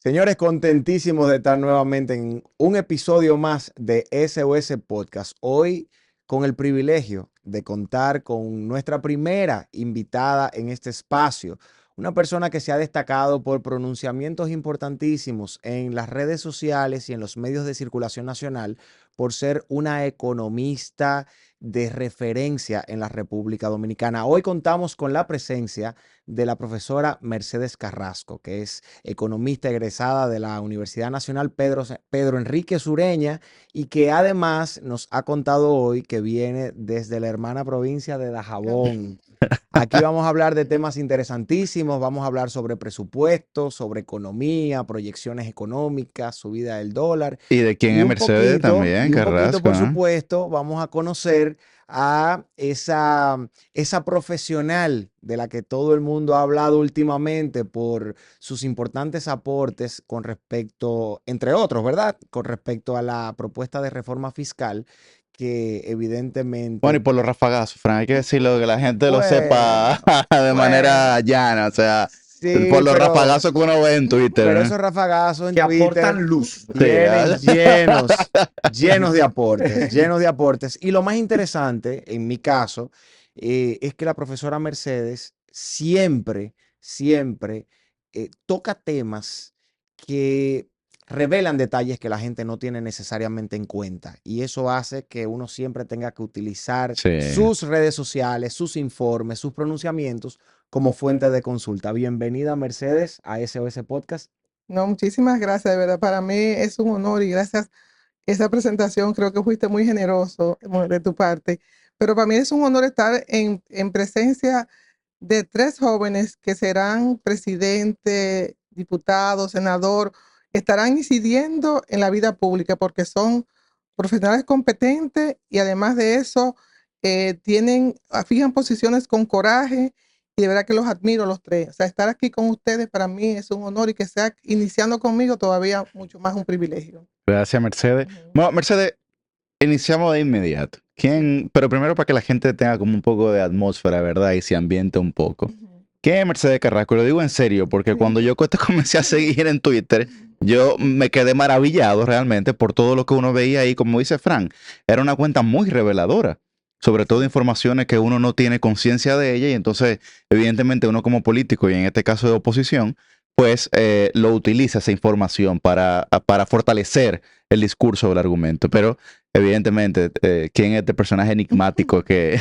Señores, contentísimos de estar nuevamente en un episodio más de SOS Podcast. Hoy con el privilegio de contar con nuestra primera invitada en este espacio, una persona que se ha destacado por pronunciamientos importantísimos en las redes sociales y en los medios de circulación nacional por ser una economista de referencia en la República Dominicana. Hoy contamos con la presencia de la profesora Mercedes Carrasco, que es economista egresada de la Universidad Nacional Pedro Enrique Sureña y que además nos ha contado hoy que viene desde la hermana provincia de Dajabón. Aquí vamos a hablar de temas interesantísimos, vamos a hablar sobre presupuestos, sobre economía, proyecciones económicas, subida del dólar ¿Y de quién es Mercedes también, y un poquito, Carrasco? por supuesto, vamos a conocer a esa profesional de la que todo el mundo ha hablado últimamente por sus importantes aportes con respecto, entre otros, ¿verdad? Con respecto a la propuesta de reforma fiscal que Bueno, evidentemente, y por los rafagazos, Fran, hay que decirlo, que la gente lo sepa bueno, de bueno, manera llana, o sea, sí, por los rafagazos que uno ve en Twitter, pero ¿eh? esos rafagazos en Que Twitter aportan luz. Sí, vienen llenos de aportes, llenos de aportes. Y lo más interesante, en mi caso, es que la profesora Mercedes siempre toca temas que revelan detalles que la gente no tiene necesariamente en cuenta. Y eso hace que uno siempre tenga que utilizar sí. sus redes sociales, sus informes, sus pronunciamientos como fuente de consulta. Bienvenida, Mercedes, a SOS Podcast. No, muchísimas gracias, de verdad. Para mí es un honor y gracias. Esa presentación creo que fuiste muy generoso de tu parte. Pero para mí es un honor estar en presencia de tres jóvenes que serán presidente, diputado, senador, estarán incidiendo en la vida pública porque son profesionales competentes y además de eso fijan posiciones con coraje y de verdad que los admiro los tres. O sea, estar aquí con ustedes para mí es un honor y que sea iniciando conmigo todavía mucho más un privilegio. Gracias, Mercedes. Ujú. Bueno, Mercedes, iniciamos de inmediato. Pero primero para que la gente tenga como un poco de atmósfera, ¿verdad? Y se ambiente un poco. Ujú. ¿Quién es Mercedes Carrasco? Lo digo en serio, porque Sí. cuando yo te comencé a seguir en Twitter, yo me quedé maravillado realmente por todo lo que uno veía ahí. Como dice Frank, era una cuenta muy reveladora, sobre todo Sí. informaciones que uno no tiene conciencia de ella y entonces, evidentemente, uno como político y en este caso de oposición, pues lo utiliza esa información para fortalecer el discurso o el argumento. Pero, evidentemente, ¿quién es este personaje enigmático que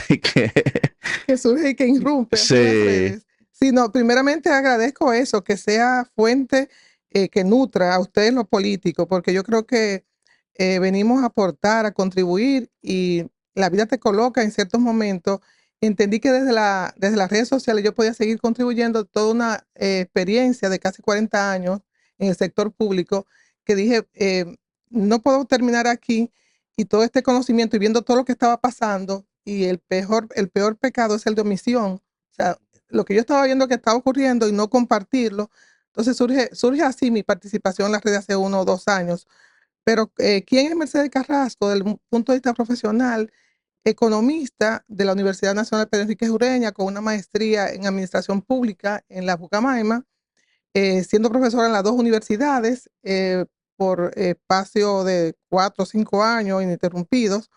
Que surge y que irrumpe así en las sí, redes. Sí, no, primeramente agradezco eso, que sea fuente que nutra a ustedes los políticos, porque yo creo que venimos a aportar, a contribuir y la vida te coloca en ciertos momentos. Entendí que desde las redes sociales yo podía seguir contribuyendo toda una experiencia de casi 40 años en el sector público, que dije, no puedo terminar aquí y todo este conocimiento y viendo todo lo que estaba pasando y el peor pecado es el de omisión. O sea, lo que yo estaba viendo que estaba ocurriendo y no compartirlo. Entonces surge así mi participación en las redes hace 1 o 2 años. Pero ¿quién es Mercedes Carrasco? Desde un punto de vista profesional, economista de la Universidad Nacional Pedro Enrique Ureña, con una maestría en administración pública en la Pucamaima, siendo profesora en las dos universidades por espacio de 4 o 5 años ininterrumpidos,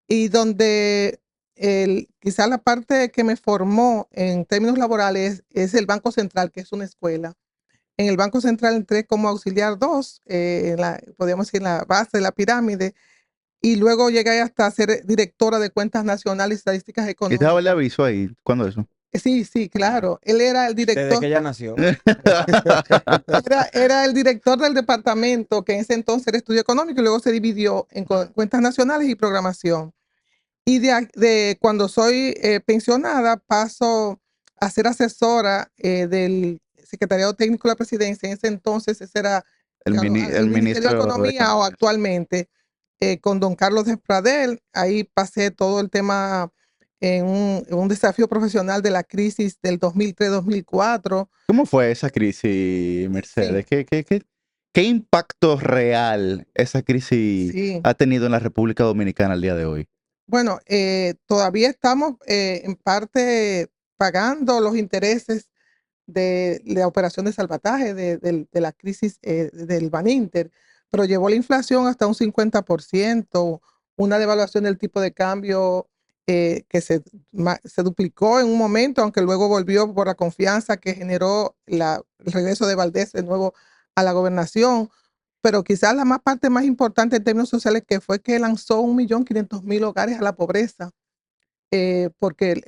y donde quizá la parte que me formó en términos laborales es el Banco Central, que es una escuela. En el Banco Central entré como auxiliar 2, podríamos decir, en la base de la pirámide, y luego llegué hasta ser directora de cuentas nacionales y estadísticas y te daba el económicas. aviso ahí. ¿Cuándo eso? Sí, sí, claro. Él era el Desde director, que ella nació. era el director del departamento que en ese entonces era estudio económico y luego se dividió en cuentas nacionales y programación. Y de cuando soy pensionada, paso a ser asesora del Secretariado Técnico de la Presidencia. En ese entonces, ese era El el Ministerio de ministro de Economía o Economía. actualmente, con don Carlos Despradel. Ahí pasé todo el tema en un desafío profesional de la crisis del 2003-2004. ¿Cómo fue esa crisis, Sí, Mercedes? ¿Qué impacto real esa crisis sí. ha tenido en la República Dominicana al día de hoy? Bueno, todavía estamos en parte pagando los intereses de la operación de salvataje de la crisis del Baninter, pero llevó la inflación hasta un 50%, una devaluación del tipo de cambio que se duplicó en un momento, aunque luego volvió por la confianza que generó el regreso de Valdés de nuevo a la gobernación. Pero quizás la parte más importante en términos sociales que fue que lanzó 1.500.000 hogares a la pobreza, porque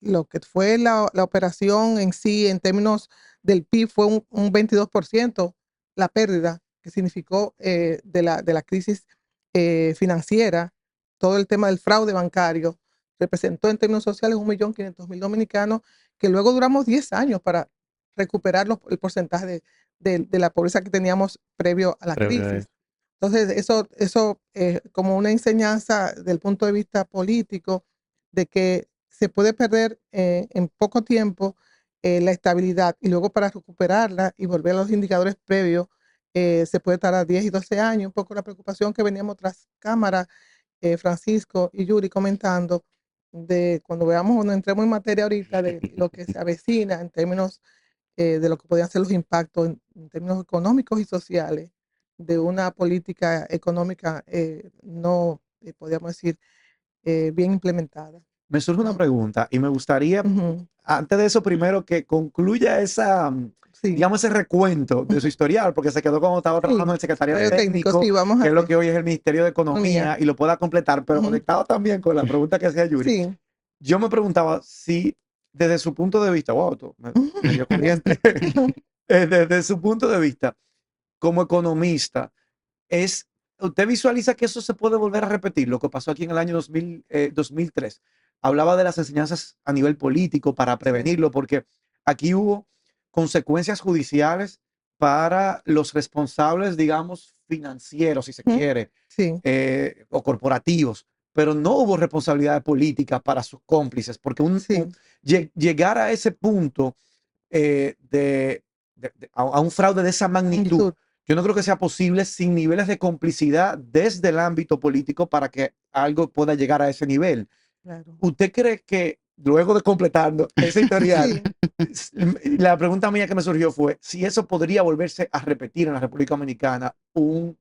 lo que fue la operación en sí, en términos del PIB, fue un 22% la pérdida que significó de la crisis financiera. Todo el tema del fraude bancario representó en términos sociales 1.500.000 dominicanos, que luego duramos 10 años para recuperar el porcentaje de la pobreza que teníamos previo a la crisis. Entonces, eso como una enseñanza del punto de vista político, de que se puede perder en poco tiempo la estabilidad, y luego para recuperarla y volver a los indicadores previos se puede tardar 10 y 12 años. Un poco la preocupación que veníamos tras cámara, Francisco y Yuri comentando, de cuando veamos, cuando entremos en materia ahorita de lo que se avecina en términos de lo que podrían ser los impactos en términos económicos y sociales de una política económica no, podríamos decir, bien implementada. Me surge una pregunta y me gustaría, Ujú. antes de eso, primero que concluya Sí, digamos, ese recuento de su historial, porque se quedó cuando estaba trabajando sí, en el Secretariado secretario técnico, Técnico, sí, vamos que a es lo ver. que hoy es el Ministerio de Economía. Economía, y lo pueda completar, pero Ujú. conectado también con la pregunta que hacía Yuri. Sí. Yo me preguntaba si, desde su punto de vista, wow, medio corriente, desde su punto de vista, como economista, es, ¿usted visualiza que eso se puede volver a repetir? Lo que pasó aquí en el año 2003. Hablaba de las enseñanzas a nivel político para Sí, prevenirlo, porque aquí hubo consecuencias judiciales para los responsables, digamos, financieros, si se ujú, quiere, sí, o corporativos, pero no hubo responsabilidad política para sus cómplices, porque sí, llegar a ese punto a un fraude de esa magnitud, magnitud, yo no creo que sea posible sin niveles de complicidad desde el ámbito político para que algo pueda llegar a ese nivel. claro. ¿Usted cree que luego de completando ese historial, Sí, la pregunta mía que me surgió fue si eso podría volverse a repetir en la República Dominicana, un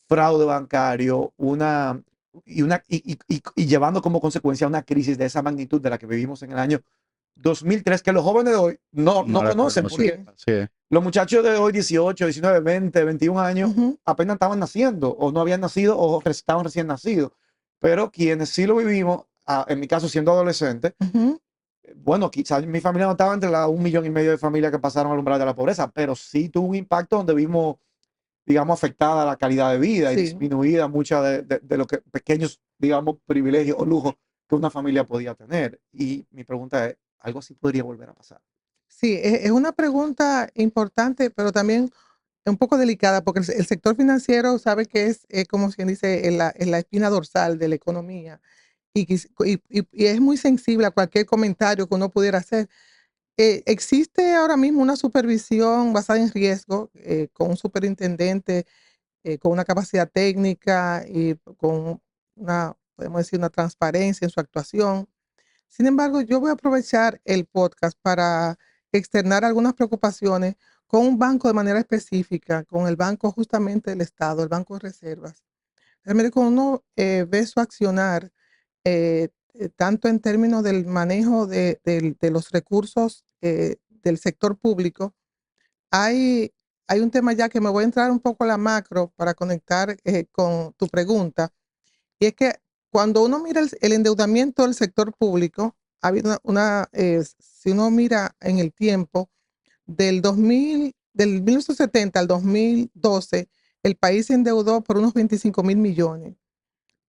fraude bancario, y llevando como consecuencia una crisis de esa magnitud de la que vivimos en el año 2003, que los jóvenes de hoy no No la conocen, conocen. sí, porque Así es. los muchachos de hoy, 18, 19, 20, 21 años, ujú, apenas estaban naciendo, o no habían nacido, o estaban recién nacidos. Pero quienes sí lo vivimos, en mi caso siendo adolescente, ujú, bueno, quizás mi familia no estaba entre la 1,5 millones de familias que pasaron al umbral de la pobreza, pero sí tuvo un impacto donde vimos, digamos, afectada la calidad de vida y sí. disminuida muchas de lo que pequeños, digamos, privilegios o lujos que una familia podía tener. Y mi pregunta es, ¿algo así podría volver a pasar? Sí, es una pregunta importante, pero también un poco delicada, porque el sector financiero sabe que es, como quien dice, en la espina dorsal de la economía, y es muy sensible a cualquier comentario que uno pudiera hacer. Existe ahora mismo una supervisión basada en riesgo, con un superintendente, con una capacidad técnica y con una, podemos decir, una transparencia en su actuación. Sin embargo, yo voy a aprovechar el podcast para externar algunas preocupaciones con un banco de manera específica, con el banco justamente del Estado, el Banco de Reservas. Realmente cuando uno ve su accionar, tanto en términos del manejo de los recursos del sector público, hay, hay un tema ya que me voy a entrar un poco a la macro para conectar con tu pregunta, y es que cuando uno mira el endeudamiento del sector público, ha habido si uno mira en el tiempo, del 1970 al 2012, el país se endeudó por unos 25.000 millones.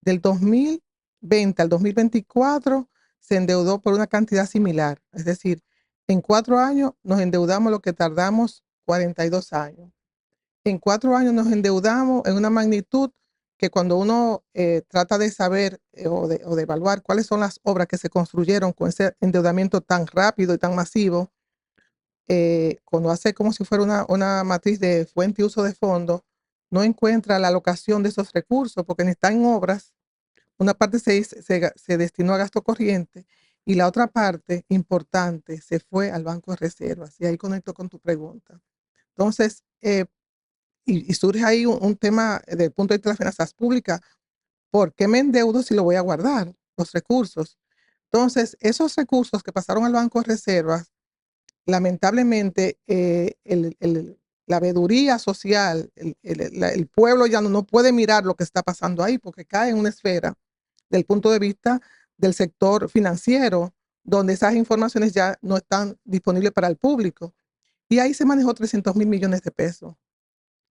Del 2020 al 2024 se endeudó por una cantidad similar. Es decir, en 4 años nos endeudamos lo que tardamos 42 años. En 4 años nos endeudamos en una magnitud que cuando uno trata de saber o de evaluar cuáles son las obras que se construyeron con ese endeudamiento tan rápido y tan masivo, cuando hace como si fuera una matriz de fuente y uso de fondos, no encuentra la alocación de esos recursos porque ni están en obras. Una parte se destinó a gasto corriente y la otra parte importante se fue al Banco de Reservas. Y ahí conecto con tu pregunta. Entonces, y surge ahí un tema desde el punto de vista de las finanzas públicas. ¿Por qué me endeudo si lo voy a guardar? Los recursos. Entonces, esos recursos que pasaron al Banco de Reservas, lamentablemente, la veeduría social, el pueblo ya no puede mirar lo que está pasando ahí porque cae en una esfera del punto de vista del sector financiero, donde esas informaciones ya no están disponibles para el público. Y ahí se manejó 300 mil millones de pesos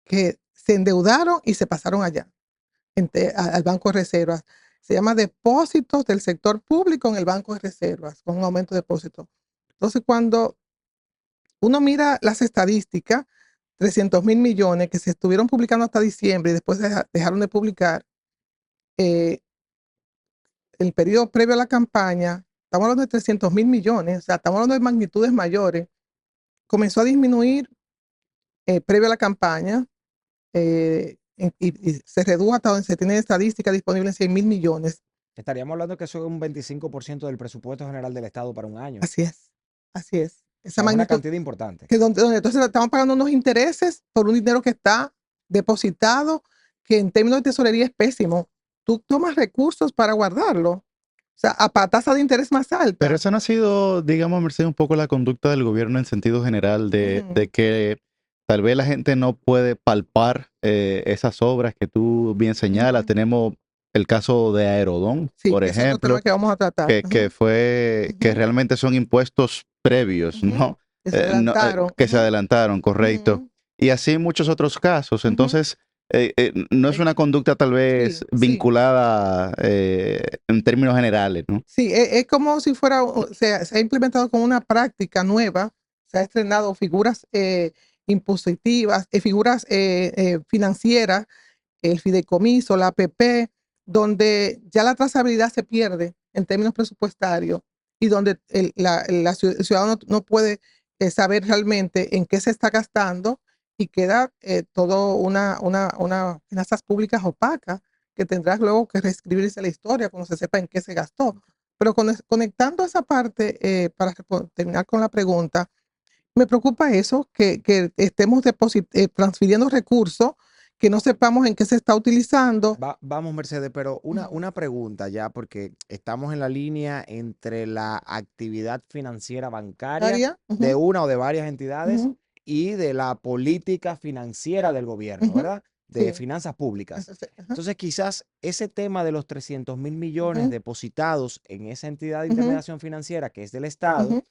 que se endeudaron y se pasaron allá, al Banco de Reservas. Se llama depósitos del sector público en el Banco de Reservas, con un aumento de depósitos. Entonces, cuando uno mira las estadísticas, 300 mil millones que se estuvieron publicando hasta diciembre y después dejaron de publicar, el periodo previo a la campaña, estamos hablando de 300 mil millones, o sea, estamos hablando de magnitudes mayores, comenzó a disminuir previo a la campaña, y se redujo hasta donde se tiene estadística disponible en 100 mil millones. Estaríamos hablando que eso es un 25% del presupuesto general del Estado para un año. Así es, así es. O Esa sea, es una magnitud, cantidad importante. que donde entonces estamos pagando unos intereses por un dinero que está depositado, que en términos de tesorería es pésimo. Tú tomas recursos para guardarlo, o sea, a tasa de interés más Pero alta. esa no ha sido, digamos, Mercedes, un poco la conducta del gobierno en sentido general de que tal vez la gente no puede palpar esas obras que tú bien señalas. Tenemos el caso de Aerodón, Sí, por es otro tema ejemplo, que vamos a tratar. que realmente son impuestos previos, ¿no? Que se adelantaron. Que se adelantaron, correcto. Y así muchos otros casos. Entonces, no es una conducta tal Sí, vez sí. vinculada en términos generales, ¿no? Sí, es como si fuera, se ha implementado como una práctica nueva, se ha estrenado figuras impositivas, figuras financieras, el fideicomiso, la APP, donde ya la trazabilidad se pierde en términos presupuestarios y donde el ciudadano no puede saber realmente en qué se está gastando y queda todo una finanzas públicas opacas que tendrás luego que reescribirse la historia cuando se sepa en qué se gastó. Pero conectando esa parte, para terminar con la pregunta, me preocupa eso, que estemos transfiriendo recursos, que no sepamos en qué se está utilizando. Vamos, Mercedes, pero una pregunta ya, porque estamos en la línea entre la actividad financiera bancaria Área, de una o de varias entidades y de la política financiera del gobierno, ¿verdad? De sí. finanzas públicas. Ajá. Entonces, quizás ese tema de los 300 mil millones depositados en esa entidad de intermediación financiera que es del Estado,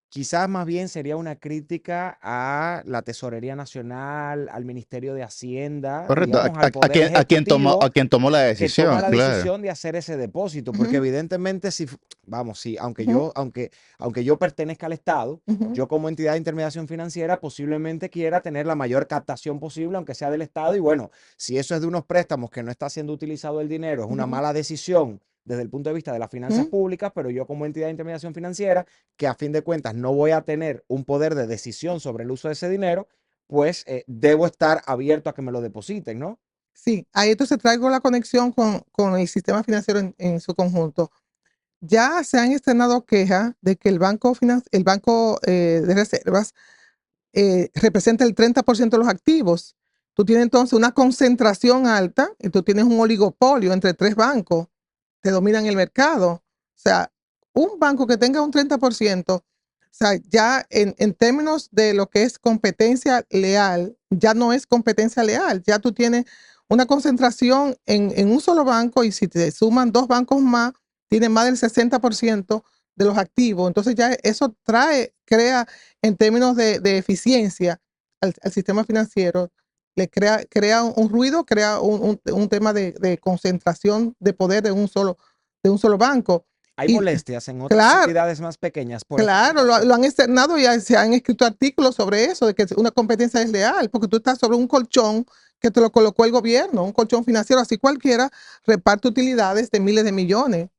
quizás más bien sería una crítica a la Tesorería Nacional, al Ministerio de Hacienda, Correcto, digamos, al Poder Ejecutivo a quien tomó la que toma decisión, la claro. decisión de hacer ese depósito, porque evidentemente si, vamos, si, aunque yo pertenezca al Estado, yo como entidad de intermediación financiera posiblemente quiera tener la mayor captación posible, aunque sea del Estado, y bueno, si eso es de unos préstamos que no está siendo utilizado el dinero, es una mala decisión desde el punto de vista de las finanzas públicas, pero yo como entidad de intermediación financiera, que a fin de cuentas no voy a tener un poder de decisión sobre el uso de ese dinero, pues debo estar abierto a que me lo depositen, ¿no? Sí, ahí entonces traigo la conexión con el sistema financiero en su conjunto. Ya se han estrenado quejas de que el Banco de Reservas representa el 30% de los activos. Tú tienes entonces una concentración alta y tú tienes un oligopolio entre tres bancos que dominan el mercado. O sea, un banco que tenga un 30%, o sea, ya en términos de lo que es competencia leal, ya no es competencia leal. Ya tú tienes una concentración en un solo banco y si te suman dos bancos más, tienes más del 60% de los activos. Entonces ya eso crea en términos de eficiencia al sistema financiero, le crea un ruido, crea un tema de concentración de poder de un solo banco. Hay Y molestias en otras claro, entidades más pequeñas por esta claro, situación. lo han externado y se han escrito artículos sobre eso, de que una competencia desleal, porque tú estás sobre un colchón que te lo colocó el gobierno, un colchón financiero, así cualquiera reparte utilidades de miles de millones.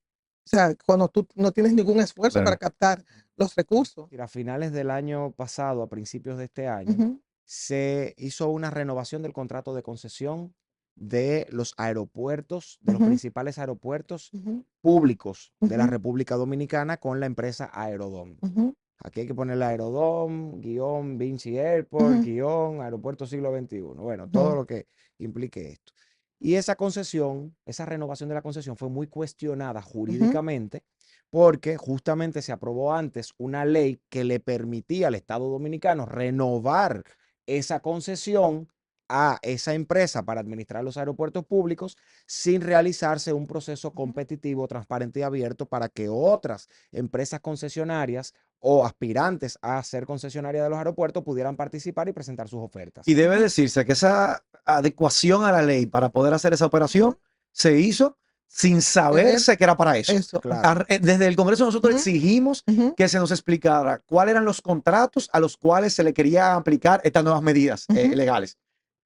O sea, cuando tú no tienes ningún esfuerzo para captar los recursos. A finales del año pasado, a principios de este año, se hizo una renovación del contrato de concesión de los aeropuertos, de los Ujú, principales aeropuertos ujú, públicos de la ujú, República Dominicana con la empresa Aerodom. ujú, Aquí hay que ponerle Aerodom, guión Vinci Airport, ujú, guión Aeropuerto Siglo XXI. Bueno, todo ujú, lo que implique esto. Y esa concesión, esa renovación de la concesión fue muy cuestionada ujú, jurídicamente porque justamente se aprobó antes una ley que le permitía al Estado Dominicano renovar esa concesión a esa empresa para administrar los aeropuertos públicos sin realizarse un proceso ujú. competitivo, transparente y abierto para que otras empresas concesionarias o aspirantes a ser concesionaria de los aeropuertos pudieran participar y presentar sus ofertas. Y debe Ujú, decirse que esa adecuación a la ley para poder hacer esa operación ujú. se hizo sin Tener saberse que era para eso. eso. Claro. Desde el Congreso nosotros Ujú, exigimos ujú, que se nos explicara cuáles eran los contratos a los cuales se le quería aplicar estas nuevas medidas ujú, legales.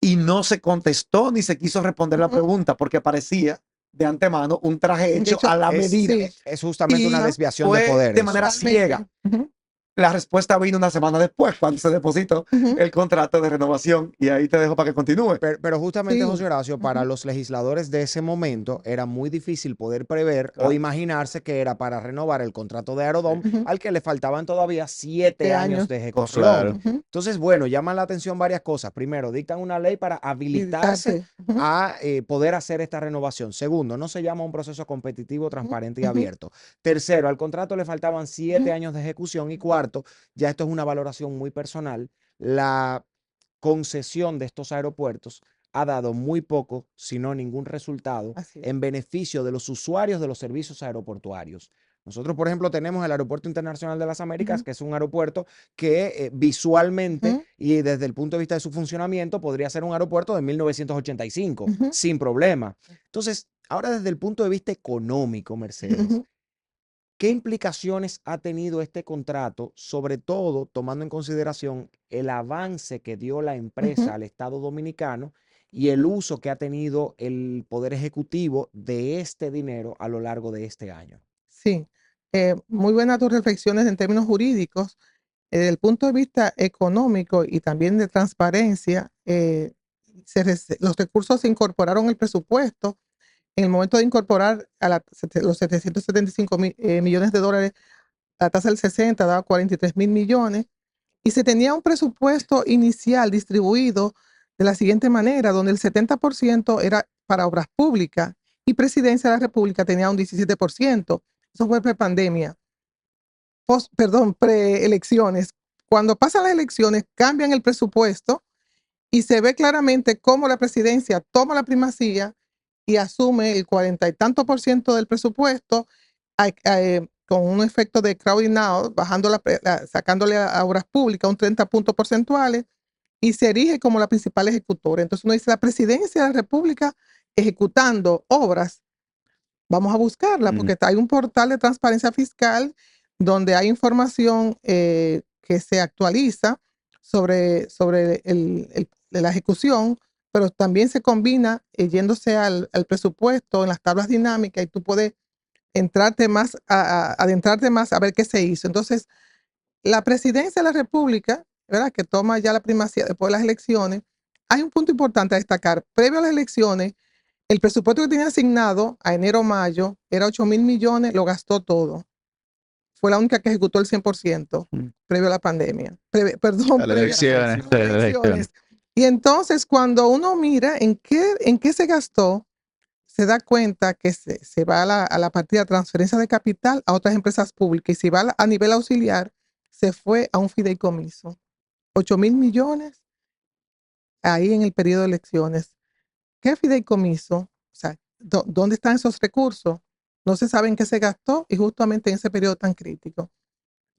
Y no se contestó ni se quiso responder la ujú. pregunta porque parecía de antemano un traje De hecho hecho, a la medida. sí, Es justamente una Y ajá, desviación de fue poder de eso. manera totalmente. ciega. Ujú, La respuesta vino una semana después, cuando se depositó ujú, el contrato de renovación. Y ahí te dejo para que continúe. Pero justamente, José sí, Horacio, para ujú, los legisladores de ese momento era muy difícil poder prever o Claro. imaginarse que era para renovar el contrato de Aerodom Sí. ujú. al que le faltaban todavía 7 De años años. de Correcto. ejecución. Claro. Ujú. Entonces, bueno, llaman la atención varias cosas. Primero, dictan una ley para habilitarse Militarse. Ujú, a poder hacer esta renovación. Segundo, no se llama un proceso competitivo, ujú, transparente y ujú, abierto. Tercero, al contrato le faltaban 7 ujú, años de ejecución. Y cuarto, ya esto es una valoración muy personal, la concesión de estos aeropuertos ha dado muy poco, si no ningún resultado, así es. en beneficio de los usuarios de los servicios aeroportuarios. Nosotros, por ejemplo, tenemos el Aeropuerto Internacional de las Américas, Ujú, que es un aeropuerto que visualmente ujú, y desde el punto de vista de su funcionamiento podría ser un aeropuerto de 1985, ujú, sin problema. Entonces, ahora desde el punto de vista económico, Mercedes, ujú, ¿qué implicaciones ha tenido este contrato, sobre todo tomando en consideración el avance que dio la empresa ujú. al Estado Dominicano y el uso que ha tenido el Poder Ejecutivo de este dinero a lo largo de este año? Sí, muy buenas tus reflexiones en términos jurídicos. Desde el punto de vista económico y también de transparencia, los recursos se incorporaron al presupuesto. En el momento de incorporar los 775 millones de dólares, la tasa del 60 daba 43 mil millones, y se tenía un presupuesto inicial distribuido de la siguiente manera, donde el 70% era para obras públicas y Presidencia de la República tenía un 17%. Eso fue prepandemia, perdón, preelecciones. Cuando pasan las elecciones, cambian el presupuesto y se ve claramente cómo la presidencia toma la primacía y asume el 40 y tanto por ciento del presupuesto, con un efecto de crowding out, bajando sacándole a obras públicas un 30 puntos porcentuales, y se erige como la principal ejecutora. Entonces uno dice, la presidencia de la República ejecutando obras, vamos a buscarla, Mm. porque hay un portal de transparencia fiscal donde hay información que se actualiza sobre de la ejecución, pero también se combina yéndose al presupuesto en las tablas dinámicas, y tú puedes adentrarte más a ver qué se hizo. Entonces, la presidencia de la República, ¿verdad? Que toma ya la primacía después de las elecciones, hay un punto importante a destacar. Previo a las elecciones, el presupuesto que tenía asignado a enero mayo era 8 mil millones, lo gastó todo. Fue la única que ejecutó el 100% Mm. previo a la pandemia. Perdón, A las previo elecciones, a a las las elecciones. elecciones. Y entonces, cuando uno mira en qué se gastó, se da cuenta que se va a la partida de transferencia de capital a otras empresas públicas. Y si va a nivel auxiliar, se fue a un fideicomiso. 8 mil millones ahí en el periodo de elecciones. ¿Qué fideicomiso? O sea, ¿dónde están esos recursos? No se sabe en qué se gastó, y justamente en ese periodo tan crítico.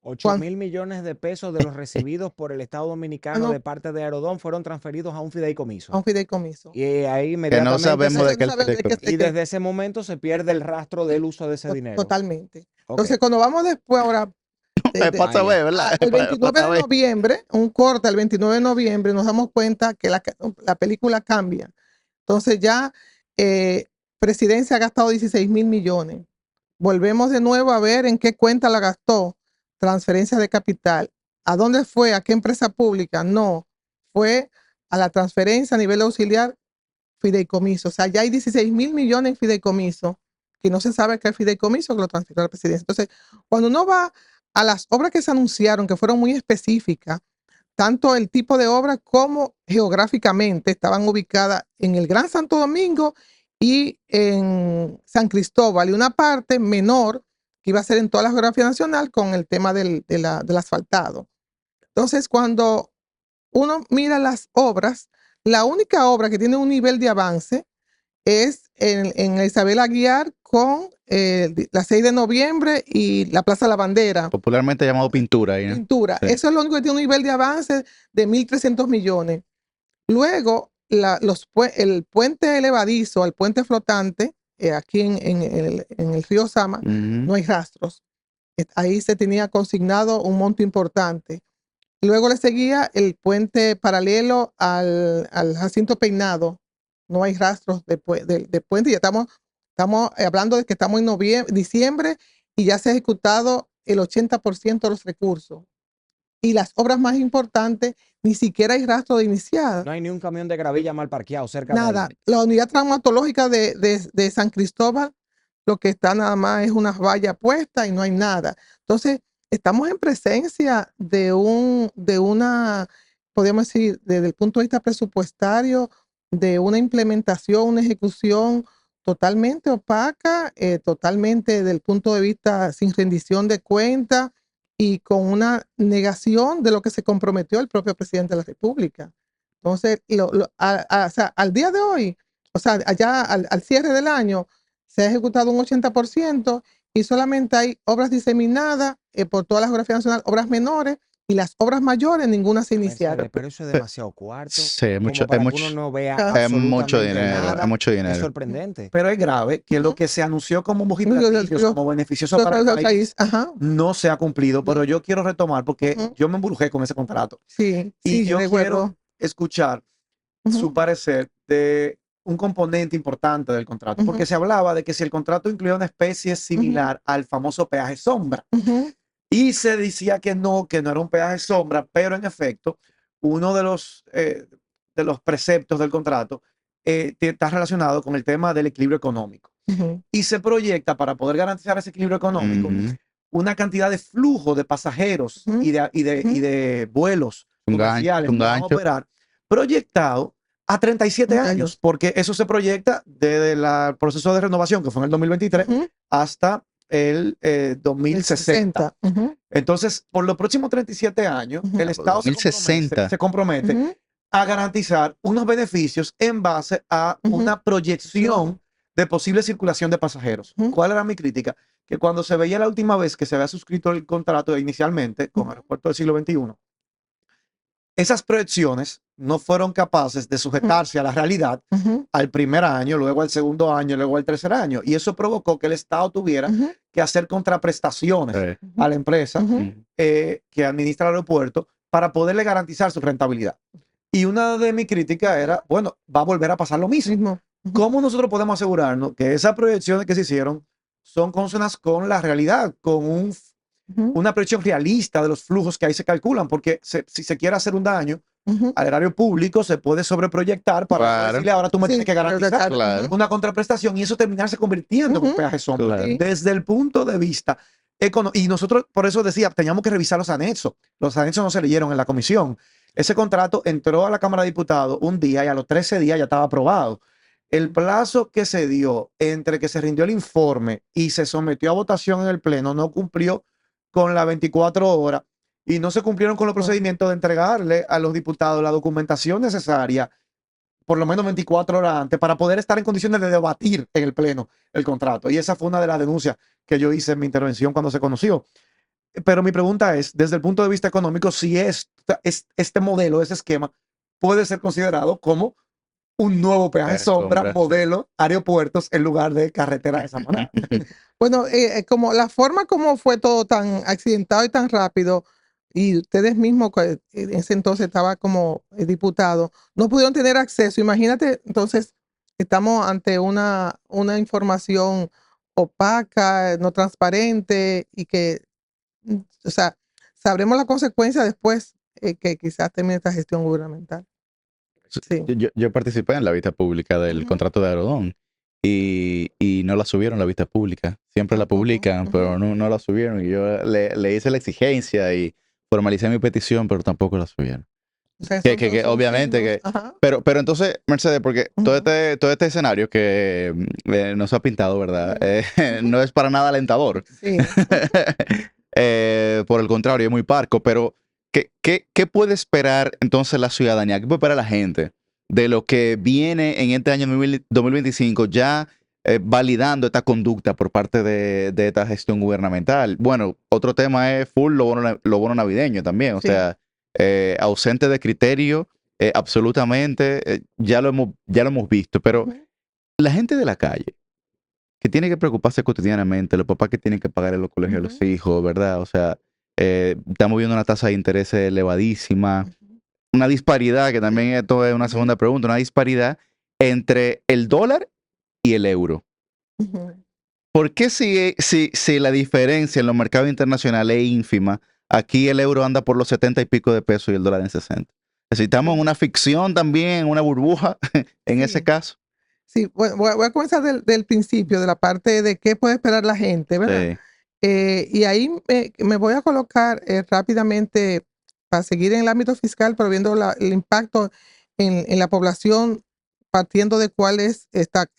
Ocho Cuando, mil millones de pesos de los recibidos por el Estado Dominicano no, de parte de Aerodón fueron transferidos a un a fideicomiso. un fideicomiso. Y ahí Que no inmediatamente sabemos No, de no qué sabe de qué, fideicomiso. de y qué- desde ese momento se pierde el rastro del uso de ese dinero. totalmente. Ok, Entonces, cuando vamos después ahora, Es para ahí ya. saber, ¿verdad? Es el para 29 de saber. noviembre, un corte el 29 de noviembre, nos damos cuenta que la película cambia. Entonces ya eh, Presidencia ha gastado 16 mil millones. Volvemos de nuevo a ver en qué cuenta la gastó. Transferencia de capital. ¿A dónde fue? ¿A qué empresa pública? No. Fue a la transferencia a nivel auxiliar fideicomiso. O sea, ya hay 16.000 millones en fideicomiso, que no se sabe qué es el fideicomiso, que lo transfirió a la presidencia. Entonces, cuando uno va a las obras que se anunciaron, que fueron muy específicas, tanto el tipo de obra como geográficamente estaban ubicadas en el Gran Santo Domingo y en San Cristóbal, y una parte menor que iba a ser en toda la geografía nacional con el tema del asfaltado. Entonces, cuando uno mira las obras, la única obra que tiene un nivel de avance es en la Isabel Aguiar con la 6 de noviembre y la Plaza de la Bandera. Popularmente llamado pintura. Ahí, ¿no? Pintura. Sí. Eso es lo único que tiene un nivel de avance de 1.300 millones. Luego, el puente elevadizo al puente flotante, aquí en el río Sama, Ujú. no hay rastros. Ahí se tenía consignado un monto importante. Luego le seguía el puente paralelo al Jacinto Peinado. No hay rastros de puente. Ya estamos hablando de que estamos en diciembre y ya se ha ejecutado el 80% de los recursos. Y las obras más importantes, ni siquiera hay rastro de iniciadas. No hay ni un camión de gravilla mal parqueado cerca de Nada. ahí. La unidad traumatológica de San Cristóbal, lo que está nada más es unas vallas puestas y no hay nada. Entonces, estamos en presencia de una, podríamos decir, desde el punto de vista presupuestario, de una implementación, una ejecución totalmente opaca, totalmente desde el punto de vista sin rendición de cuentas y con una negación de lo que se comprometió el propio presidente de la República. Entonces, o sea, al día de hoy, o sea, allá al cierre del año, se ha ejecutado un 80% y solamente hay obras diseminadas por toda la geografía nacional, obras menores, y las obras mayores ninguna se iniciaron. Mercedes, pero eso es demasiado cuarto. Sí, es Como mucho, para es que uno mucho, no vea Ah. es mucho absolutamente dinero, nada. es mucho Es dinero. sorprendente. Pero es grave que lo que se anunció como mojigatillos, como beneficioso para el país, Ajá. no se ha cumplido. Pero yo quiero retomar porque Ujú. yo me embrujé con ese contrato. Sí, Y sí, yo recuerdo. quiero escuchar Ujú. su parecer de un componente importante del contrato, porque Ujú. se hablaba de que si el contrato incluía una especie similar al famoso peaje sombra, Ujú. y se decía que no era un peaje sombra, pero en efecto, uno de los preceptos del contrato está relacionado con el tema del equilibrio económico. Ujú. Y se proyecta para poder garantizar ese equilibrio económico Ujú. una cantidad de flujo de pasajeros Ujú. y de vuelos Un gancho, comerciales un que van a gancho. operar proyectado a 37 Un años, año. porque eso se proyecta desde el proceso de renovación que fue en el 2023 Ujú. hasta el El 2060. 60. Ujú. Entonces, por los próximos 37 años, Ujú. el Estado se 2060. compromete Ujú. a garantizar unos beneficios en base a Ujú. una proyección de posible circulación de pasajeros. Ujú. ¿Cuál era mi crítica? Que cuando se veía la última vez que se había suscrito el contrato inicialmente con Ujú. Aeropuerto del Siglo XXI, esas proyecciones no fueron capaces de sujetarse a la realidad Ujú. al primer año, luego al segundo año, luego al tercer año. Y eso provocó que el Estado tuviera Ujú. que hacer contraprestaciones Sí. a la empresa Ujú. Ujú. que administra el aeropuerto para poderle garantizar su rentabilidad. Y una de mis críticas era, bueno, va a volver a pasar lo mismo. Mismo. Ujú. ¿Cómo nosotros podemos asegurarnos que esas proyecciones que se hicieron son consonas con la realidad, con Ujú. una proyección realista de los flujos que ahí se calculan? Porque si se quiere hacer un daño Ujú. al erario público, se puede sobreproyectar para Claro. decirle, ahora tú me Sí, tienes que garantizar Claro. ujú. una contraprestación y eso terminarse convirtiendo en un Ujú. peaje sombra. Claro. Sí. Desde el punto de vista y nosotros por eso decía, teníamos que revisar los anexos. Los anexos no se leyeron en la comisión. Ese contrato entró a la Cámara de Diputados un día y a los 13 días ya estaba aprobado. El plazo que se dio entre que se rindió el informe y se sometió a votación en el Pleno no cumplió con las 24 horas y no se cumplieron con los procedimientos de entregarle a los diputados la documentación necesaria por lo menos 24 horas antes para poder estar en condiciones de debatir en el Pleno el contrato. Y esa fue una de las denuncias que yo hice en mi intervención cuando se conoció. Pero mi pregunta es, desde el punto de vista económico, si este modelo, ese esquema, puede ser considerado como un nuevo peaje sombra, Sombra, sí. modelo, aeropuertos en lugar de carretera de esa manera. Bueno, como la forma como fue todo tan accidentado y tan rápido, y ustedes mismos, que en ese entonces estaba como diputado, no pudieron tener acceso. Imagínate, entonces, estamos ante una información opaca, no transparente, y que, o sea, sabremos la consecuencia después que quizás termine esta gestión gubernamental. Sí. Yo participé en la vista pública del Ujú. contrato de Aerodón y no la subieron la vista pública. Siempre la Tampoco. publican, pero Ujú. no la subieron. Y yo le hice la exigencia y formalicé mi petición, pero tampoco la subieron. O sea, son Obviamente signos. que... Ajá. Pero entonces, Mercedes, porque Ujú. todo este escenario que nos ha pintado, ¿verdad? Ujú. Ujú. No es para nada alentador. Sí. Por el contrario, es muy parco, pero ¿qué puede esperar entonces la ciudadanía? ¿Qué puede esperar la gente de lo que viene en este año 2025 ya validando esta conducta por parte de esta gestión gubernamental? Bueno, otro tema es full lo bono navideño también, o Sí. sea, ausente de criterio, absolutamente, ya lo hemos visto, pero Ujú. la gente de la calle que tiene que preocuparse cotidianamente, los papás que tienen que pagar en los colegios a los Ujú. hijos, ¿verdad? O sea, estamos viendo una tasa de interés elevadísima, Ujú. una disparidad, que también esto es una Ujú. segunda pregunta, una disparidad entre el dólar y el euro. Ujú. ¿Por qué si la diferencia en los mercados internacionales es ínfima, aquí el euro anda por los 70 y pico de pesos y el dólar en 60? Necesitamos Sí. una ficción también, una burbuja en ese Sí. caso. Sí, voy a comenzar del principio, de la parte de qué puede esperar la gente, ¿verdad? Sí. Y ahí me voy a colocar rápidamente para seguir en el ámbito fiscal, pero viendo el impacto en la población, partiendo de cuál es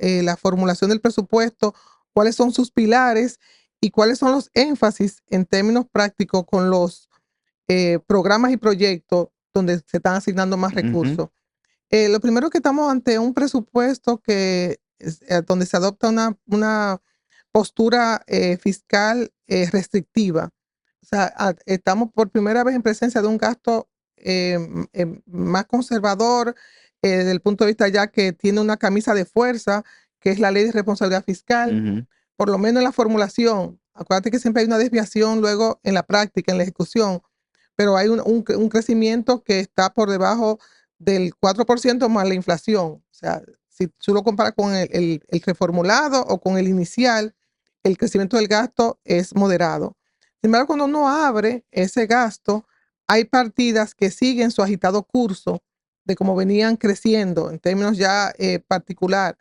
la formulación del presupuesto, cuáles son sus pilares y cuáles son los énfasis en términos prácticos con los programas y proyectos donde se están asignando más Ujú, recursos. Lo primero que estamos ante un presupuesto donde se adopta una postura fiscal restrictiva. O sea, estamos por primera vez en presencia de un gasto más conservador desde el punto de vista ya que tiene una camisa de fuerza, que es la ley de responsabilidad fiscal, ujú. por lo menos en la formulación. Acuérdate que siempre hay una desviación luego en la práctica, en la ejecución, pero hay un crecimiento que está por debajo del 4% más la inflación. O sea, si tú lo comparas con el reformulado o con el inicial, el crecimiento del gasto es moderado. Sin embargo, cuando uno abre ese gasto, hay partidas que siguen su agitado curso de cómo venían creciendo en términos ya particular.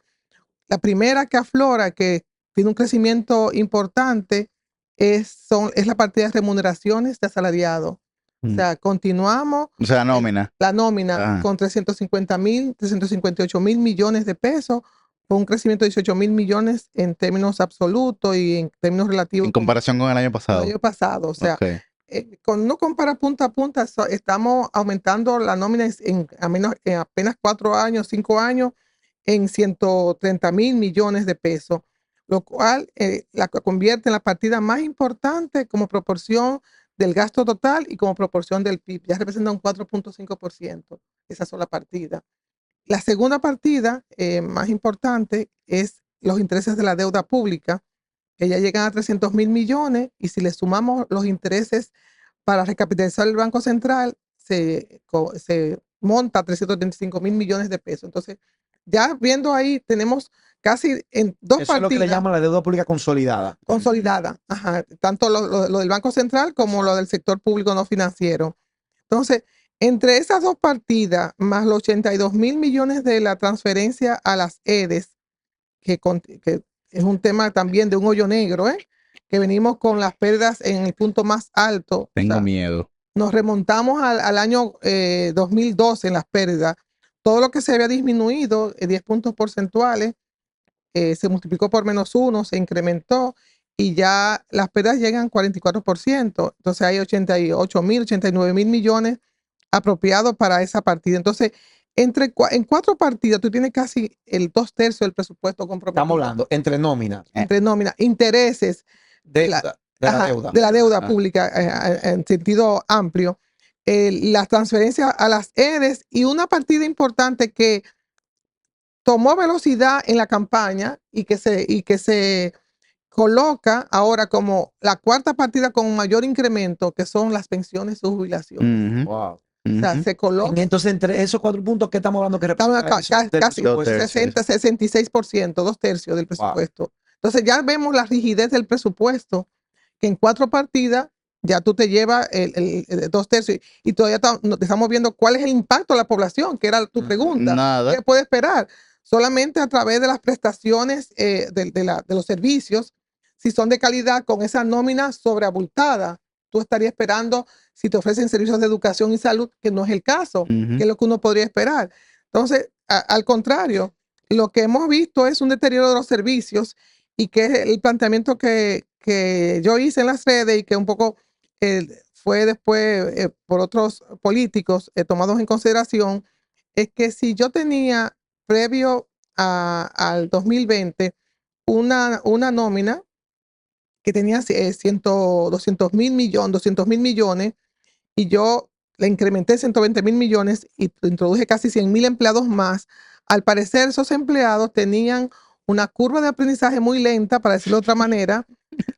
La primera que aflora, que tiene un crecimiento importante, es la partida de remuneraciones de asalariados. O Mm. sea, continuamos O sea, nómina. la nómina Ah, con 350,000, 358,000 millones de pesos, con un crecimiento de 18,000 millones en términos absolutos y en términos relativos en comparación con el año con el pasado. año pasado. O sea, Ok. cuando uno compara punta a punta, estamos aumentando la nómina en apenas 4 años, 5 años, en 130,000 millones de pesos, lo cual la convierte en la partida más importante como proporción del gasto total y como proporción del PIB. Ya representa un 4,5% esa sola partida. La segunda partida más importante es los intereses de la deuda pública, que ya llegan a 300,000 millones, y si le sumamos los intereses para recapitalizar el Banco Central, se monta a 335,000 millones de pesos. Entonces, ya viendo ahí, tenemos casi en dos Eso es lo que le partidas llaman la deuda pública consolidada. consolidadas, ajá, tanto lo del Banco Central como lo del sector público no financiero. Entonces, entre esas dos partidas, más los 82,000 millones de la transferencia a las EDES, que es un tema también de un hoyo negro, que venimos con las pérdidas en el punto más alto. O Tengo sea, miedo. nos remontamos al año 2012 en las pérdidas. Todo lo que se había disminuido, 10 puntos porcentuales, se multiplicó por -1, se incrementó y ya las pérdidas llegan al 44%. Entonces hay 88,000, 89,000 millones apropiados para esa partida. Entonces, en 4 partidas tú tienes casi el 2/3 del presupuesto Estamos comprometido hablando entre nómina, entre nómina, intereses, la, deuda, de la ajá, deuda. de la deuda Ah, pública en sentido amplio, las transferencias a las EDES y una partida importante que tomó velocidad en la campaña y que se coloca ahora como la cuarta partida con mayor incremento, que son las pensiones y jubilaciones. ujú, Wow. O sea, ujú. se coloca, Entonces, entre esos 4 puntos, ¿qué estamos hablando que estamos representa eso del casi Dos presupuesto? tercios. 60, 66%, 2/3 del Wow. presupuesto. Entonces ya vemos la rigidez del presupuesto, que en 4 partidas Ya tú te llevas el 2 tercios y todavía estamos viendo cuál es el impacto a la población, que era tu pregunta. Nada. ¿Qué puede esperar? Solamente a través de las prestaciones de los servicios, si son de calidad, con esa nómina sobreabultada, tú estarías esperando si te ofrecen servicios de educación y salud, que no es el caso, Ujú. que es lo que uno podría esperar. Entonces, al contrario, lo que hemos visto es un deterioro de los servicios y que es el planteamiento que yo hice en las redes y que un poco fue después por otros políticos tomados en consideración, es que si yo tenía previo al 2020 una nómina que tenía 200 mil millones y yo le incrementé 120 mil millones y introduje casi 100 mil empleados más, al parecer esos empleados tenían una curva de aprendizaje muy lenta, para decirlo de otra manera,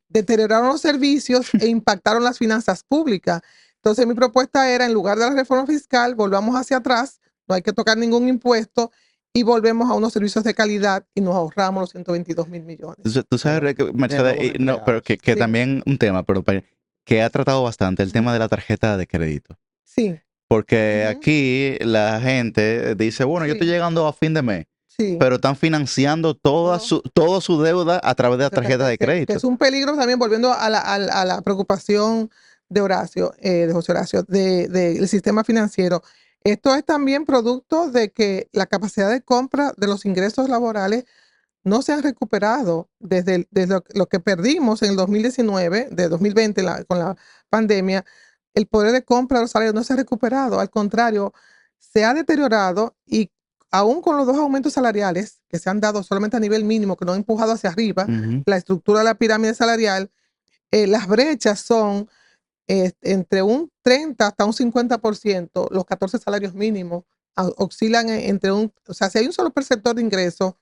deterioraron los servicios e impactaron las finanzas públicas. Entonces mi propuesta era, en lugar de la reforma fiscal, volvamos hacia atrás, no hay que tocar ningún impuesto y volvemos a unos servicios de calidad y nos ahorramos los 122 mil millones. Tú sabes, Pero de Mercedes, nuevos no, pero empleados. que Sí. también un tema, pero que ha tratado bastante el tema de la tarjeta de crédito. Sí, Porque Ujú. aquí la gente dice, bueno, yo estoy Sí. llegando a fin de mes, sí. pero están financiando Todo. toda su deuda a través de la tarjeta de Que crédito. es un peligro también, volviendo a la preocupación de Horacio, de José Horacio, del sistema financiero. Esto es también producto de que la capacidad de compra de los ingresos laborales no se han recuperado desde lo que perdimos en el 2019, de 2020 con la pandemia. El poder de compra de los salarios no se ha recuperado, al contrario, se ha deteriorado y aún con los dos aumentos salariales que se han dado solamente a nivel mínimo, que no han empujado hacia arriba, Ujú. la estructura de la pirámide salarial, las brechas son entre un 30 hasta un 50%, los 14 salarios mínimos oscilan entre o sea, si hay un solo perceptor de ingresos,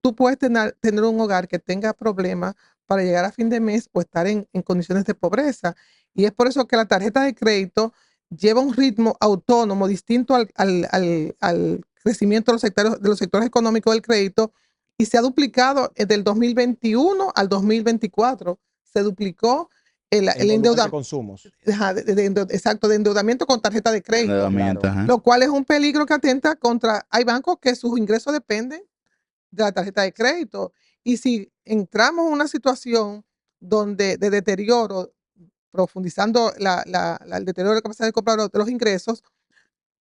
tú puedes tener un hogar que tenga problemas para llegar a fin de mes o estar en condiciones de pobreza. Y es por eso que la tarjeta de crédito lleva un ritmo autónomo distinto al crecimiento de los sectores económicos del crédito y se ha duplicado desde el 2021 al 2024. Se duplicó el En volumen de endeudamiento, consumos. exacto, de endeudamiento con tarjeta de crédito, Endeudamiento, Claro. ajá. lo cual es un peligro que atenta contra, hay bancos que sus ingresos dependen de la tarjeta de crédito. Y si entramos en una situación donde de deterioro, profundizando el deterioro de la capacidad de compra de los ingresos,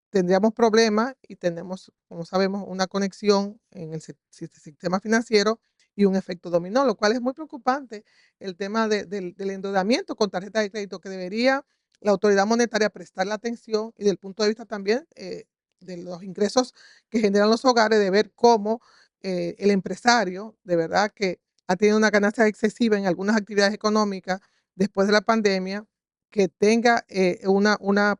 tendríamos problemas y tenemos, como sabemos, una conexión en el sistema financiero y un efecto dominó, lo cual es muy preocupante el tema del endeudamiento con tarjeta de crédito, que debería la autoridad monetaria prestar la atención y del punto de vista también de los ingresos que generan los hogares, de ver cómo el empresario, de verdad que ha tenido una ganancia excesiva en algunas actividades económicas después de la pandemia, que tenga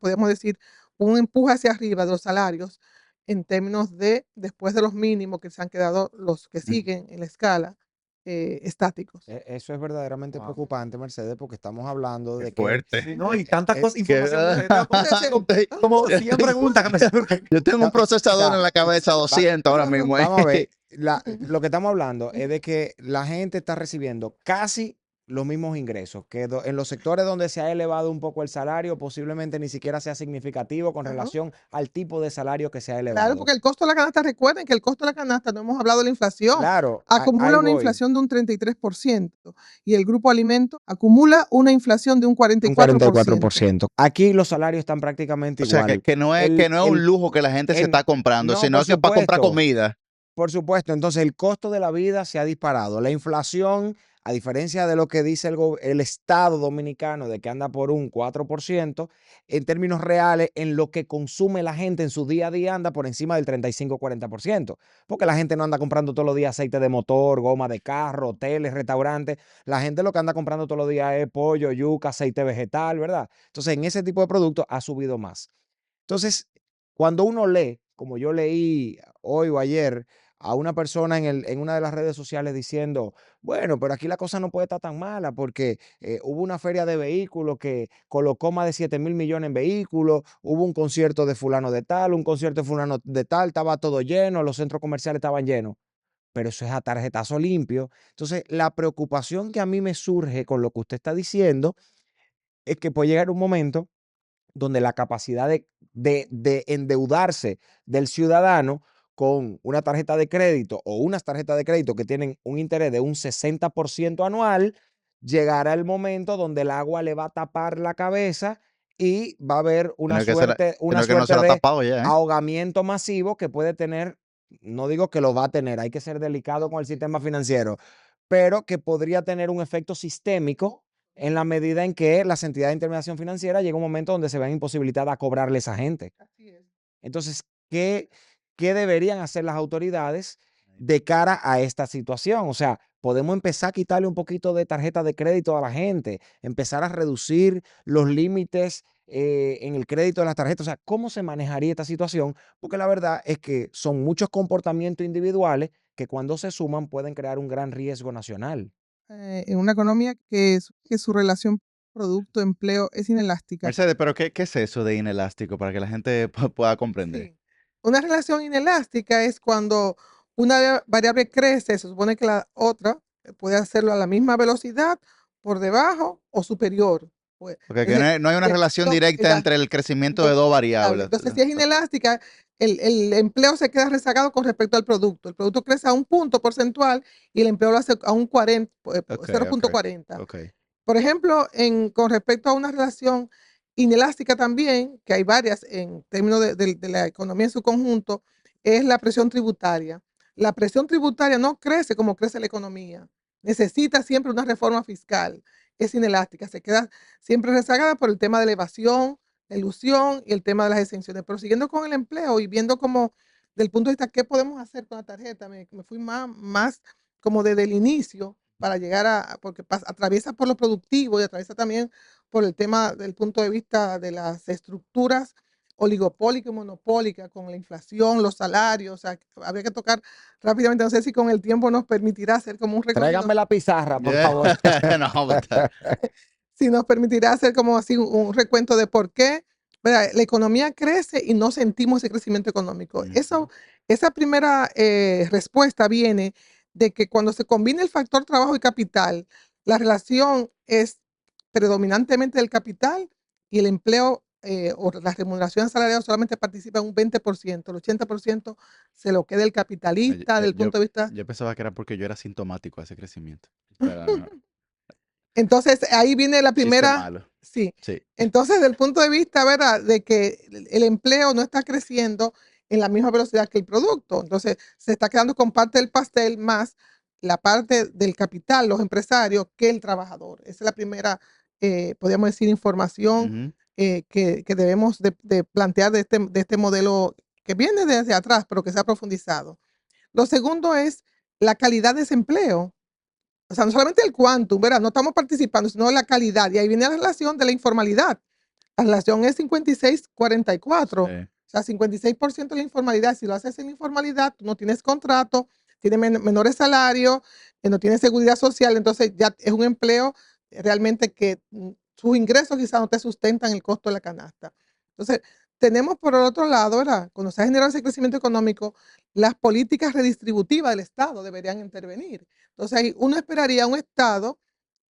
podemos decir, un empuje hacia arriba de los salarios en términos de, después de los mínimos que se han quedado los que siguen en la escala estáticos. Eso es verdaderamente Wow. preocupante, Mercedes, porque estamos hablando de que Fuerte. Sí, no, y tantas eh, cosas, información. Tengo como 100 preguntas que me surgen. Yo tengo un Ya, procesador ya, en la cabeza, 200 ahora mismo. vamos a ver, lo que estamos hablando es de que la gente está recibiendo casi los mismos ingresos, que en los sectores donde se ha elevado un poco el salario, posiblemente ni siquiera sea significativo con Ajá. relación al tipo de salario que se ha Claro, elevado. porque el costo de la canasta, recuerden que el costo de la canasta, no hemos hablado de la inflación, Claro, ahí acumula una voy. inflación de un 33% y el grupo alimento acumula una inflación de un Un 44%. 44%. Aquí los salarios están prácticamente O sea, igual. que no es un lujo que la gente se está comprando, No, sino por que para comprar supuesto. comida. Por supuesto, entonces el costo de la vida se ha disparado. La inflación, a diferencia de lo que dice el Estado dominicano, de que anda por un 4%, en términos reales, en lo que consume la gente en su día a día anda por encima del 35-40%, porque la gente no anda comprando todos los días aceite de motor, goma de carro, hoteles, restaurantes. La gente lo que anda comprando todos los días es pollo, yuca, aceite vegetal, ¿verdad? Entonces, en ese tipo de productos ha subido más. Entonces, cuando uno lee, como yo leí hoy o ayer, a una persona en una de las redes sociales diciendo, bueno, pero aquí la cosa no puede estar tan mala porque hubo una feria de vehículos que colocó más de 7.000 millones en vehículos, hubo un concierto de fulano de tal, un concierto de fulano de tal, estaba todo lleno, los centros comerciales estaban llenos, pero eso es a tarjetazo limpio. Entonces, la preocupación que a mí me surge con lo que usted está diciendo es que puede llegar un momento donde la capacidad de endeudarse del ciudadano con una tarjeta de crédito o unas tarjetas de crédito que tienen un interés de un 60% anual, llegará el momento donde el agua le va a tapar la cabeza y va a haber una Sino que no se suerte la ha de tapado ya, ¿eh? ahogamiento masivo que puede tener, no digo que lo va a tener, hay que ser delicado con el sistema financiero, pero que podría tener un efecto sistémico en la medida en que las entidades de intermediación financiera llega un momento donde se ven imposibilitadas a cobrarle a esa gente. Así es. Entonces, ¿qué deberían hacer las autoridades de cara a esta situación? O sea, podemos empezar a quitarle un poquito de tarjeta de crédito a la gente, empezar a reducir los límites en el crédito de las tarjetas. O sea, ¿cómo se manejaría esta situación? Porque la verdad es que son muchos comportamientos individuales que cuando se suman pueden crear un gran riesgo nacional. En una economía que su relación producto-empleo es inelástica. Mercedes, pero ¿qué es eso de inelástico para que la gente pueda comprender? Sí. Una relación inelástica es cuando una variable crece, se supone que la otra puede hacerlo a la misma velocidad, por debajo o superior. Pues, Porque es decir, no hay una relación directa entre el crecimiento de dos variables. entonces, si es inelástica, el empleo se queda rezagado con respecto al producto. El producto crece a un punto porcentual y el empleo lo hace a un 40, Ok, 0.40. ok. Por ejemplo, con respecto a una relación inelástica también, que hay varias en términos de la economía en su conjunto, es la presión tributaria. La presión tributaria no crece como crece la economía. Necesita siempre una reforma fiscal. Es inelástica, se queda siempre rezagada por el tema de la evasión, la ilusión y el tema de las exenciones. Pero siguiendo con el empleo y viendo como del punto de vista qué podemos hacer con la tarjeta, me fui más como desde el inicio para llegar porque atraviesa por lo productivo y atraviesa también por el tema del punto de vista de las estructuras oligopólicas y monopólicas con la inflación, los salarios, o sea, habría que tocar rápidamente, no sé si con el tiempo nos permitirá hacer como un recorrido. Tráigame la pizarra, por favor. No, pues, Si nos permitirá hacer como así un recuento de por qué, ¿verdad? La economía crece y no sentimos ese crecimiento económico. Esa primera respuesta viene de que cuando se combina el factor trabajo y capital, la relación es predominantemente del capital y el empleo o la remuneración salarial solamente participa un 20%, el 80% se lo queda el capitalista del punto de vista. yo pensaba que era porque yo era sintomático a ese crecimiento. Pero no, Entonces, ahí viene la chiste primera, malo. sí. Sí. Entonces, del punto de vista, ¿verdad? De que el empleo no está creciendo en la misma velocidad que el producto. Entonces, se está quedando con parte del pastel más la parte del capital, los empresarios, que el trabajador. Esa es la primera, podríamos decir, información que debemos de plantear de este modelo que viene desde atrás, pero que se ha profundizado. Lo segundo es la calidad de ese empleo. O sea, no solamente el quantum, ¿verdad? No estamos participando, sino la calidad. Y ahí viene la relación de la informalidad. La relación es 56-44. Sí. O sea, 56% de la informalidad. Si lo haces en informalidad, tú no tienes contrato, tienes menores salarios, no tienes seguridad social, entonces ya es un empleo realmente que sus ingresos quizás no te sustentan el costo de la canasta. Entonces, tenemos por el otro lado, ¿verdad? Cuando se ha generado ese crecimiento económico, las políticas redistributivas del Estado deberían intervenir. Entonces, ahí uno esperaría un Estado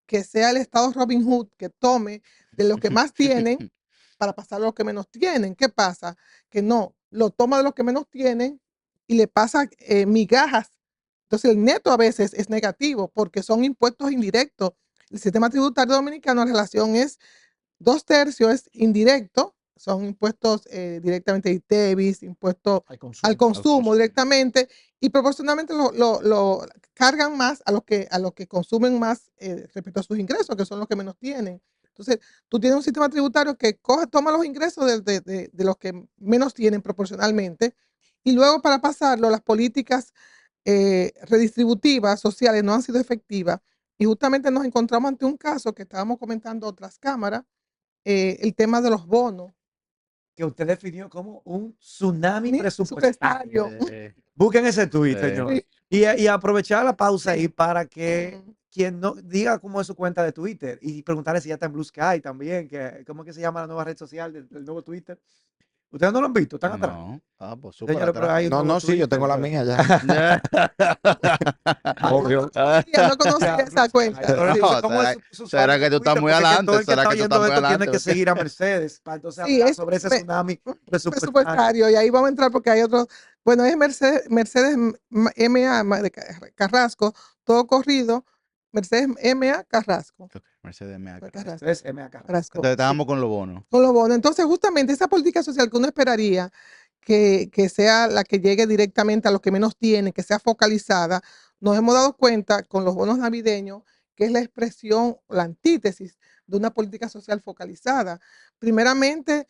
que sea el Estado Robin Hood, que tome de los que más tienen para pasar a los que menos tienen. ¿Qué pasa? Que no, lo toma de los que menos tienen y le pasa migajas. Entonces, el neto a veces es negativo porque son impuestos indirectos. El sistema tributario dominicano, la relación es 2/3 es indirecto, son impuestos directamente ITEVIS, impuestos al consumo directamente, y proporcionalmente lo cargan más a los que consumen más respecto a sus ingresos, que son los que menos tienen. Entonces, tú tienes un sistema tributario que toma los ingresos de los que menos tienen proporcionalmente, y luego para pasarlo, las políticas redistributivas sociales no han sido efectivas, y justamente nos encontramos ante un caso que estábamos comentando otras cámaras, el tema de los bonos. Que usted definió como un tsunami Ni presupuestario. presupuestario. Busquen ese tuit, señor. Sí. Y aprovechar la pausa ahí para que Ujú. quien no diga cómo es su cuenta de Twitter y preguntarle si ya está en Blue Sky también, que cómo es que se llama la nueva red social del nuevo Twitter. Ustedes no lo han visto, están atrás. No. Ah, pues súper Señores, pero atrás. hay un No, nuevo no, sí, yo Twitter, tengo la pero- mía ya. Obvio. No conocía esa cuenta. Ay, Sí. no sé cómo es su ¿Será usuario que de tú estás Twitter, muy porque es que adelante? todo el que ¿Será está que tú viendo estás muy esto tiene adelante? que seguir a Mercedes para entonces Sí, hablar es sobre ese me- tsunami presupuestario. presupuestario. Y ahí vamos a entrar porque hay otros. Bueno, es Mercedes MA de Carrasco, todo corrido. Mercedes MA Carrasco. Ok, Mercedes me Carrasco. Entonces, MAK. Carrasco. Entonces estábamos con los bonos. Con los bonos. Entonces, justamente esa política social que uno esperaría que sea la que llegue directamente a los que menos tienen, que sea focalizada, nos hemos dado cuenta con los bonos navideños que es la expresión, la antítesis de una política social focalizada. Primeramente,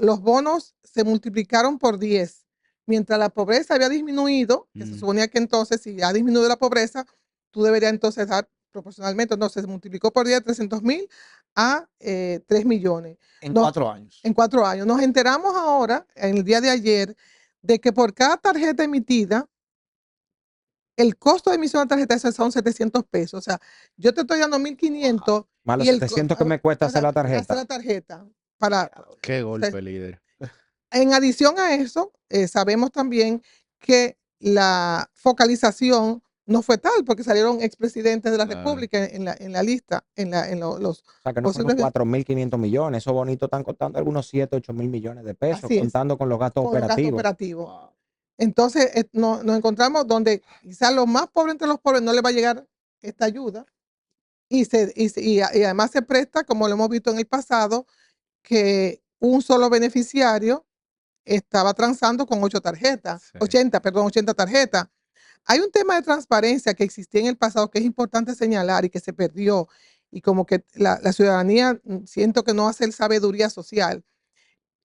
los bonos se multiplicaron por 10, mientras la pobreza había disminuido, que se suponía que entonces si ha disminuido la pobreza, tú deberías entonces dar proporcionalmente, entonces se multiplicó por 10, 300,000 a 3 millones En No, 4 años. en 4 años. Nos enteramos ahora, en el día de ayer, de que por cada tarjeta emitida, el costo de emisión de tarjeta esos son 700 pesos. O sea, yo te estoy dando 1.500 Más los y el 700 que me cuesta hacer la hacer tarjeta. la tarjeta. Para, Qué o sea, golpe, líder. en adición a eso, sabemos también que la focalización no fue tal, porque salieron expresidentes de la Claro. República en la lista, los O sea, que no fueron posibles 4.500 millones. Esos bonitos están costando algunos 7, 8.000 millones de pesos, Así es. contando con los gastos con el gasto operativos. operativo. Entonces, nos encontramos donde quizás los más pobres entre los pobres no les va a llegar esta ayuda y además se presta, como lo hemos visto en el pasado, que un solo beneficiario estaba transando con 8 tarjetas, Sí. 80 tarjetas. Hay un tema de transparencia que existía en el pasado que es importante señalar y que se perdió y como que la ciudadanía siento que no hace el sabiduría social.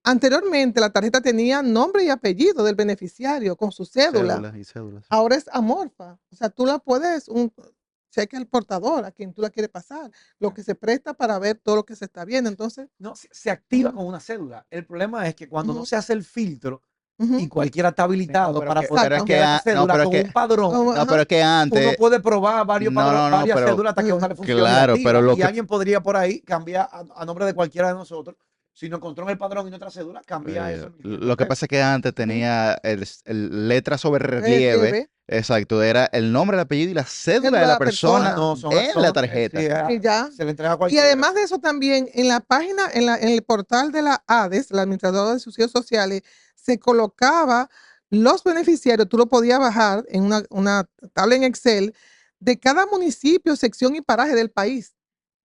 Anteriormente la tarjeta tenía nombre y apellido del beneficiario con su cédula. Cédulas y cédulas. Ahora es amorfa. O sea, tú la puedes, cheque al portador, a quien tú la quieres pasar, lo que se presta para ver todo lo que se está viendo. Entonces, No, se activa Ujú. con una cédula. El problema es que cuando no Ujú. se hace el filtro ujú, y cualquiera está habilitado pero para que- poder pero es cambiar que esa no, cédula pero es con que- un padrón, como- No, ajá, pero es que uno antes. puede probar varios No, no, no, varias pero- cédulas hasta que una le funcione. Claro, activa. pero lo Y que- alguien podría por ahí cambiar a nombre de cualquiera de nosotros. Si nos encontró en el padrón y nuestra cédula, cambia eso. Lo que pasa es que antes tenía letra sobre relieve. relieve, Exacto, era el nombre, el apellido y la cédula Cédula de la persona No, son, en son- la tarjeta. sí, que ya. se le entrega a Y cualquiera. además de eso también, en la página, en el portal de la ADES, la Administradora de Subsidios Sociales, se colocaba los beneficiarios, tú lo podías bajar en una tabla en Excel de cada municipio, sección y paraje del país.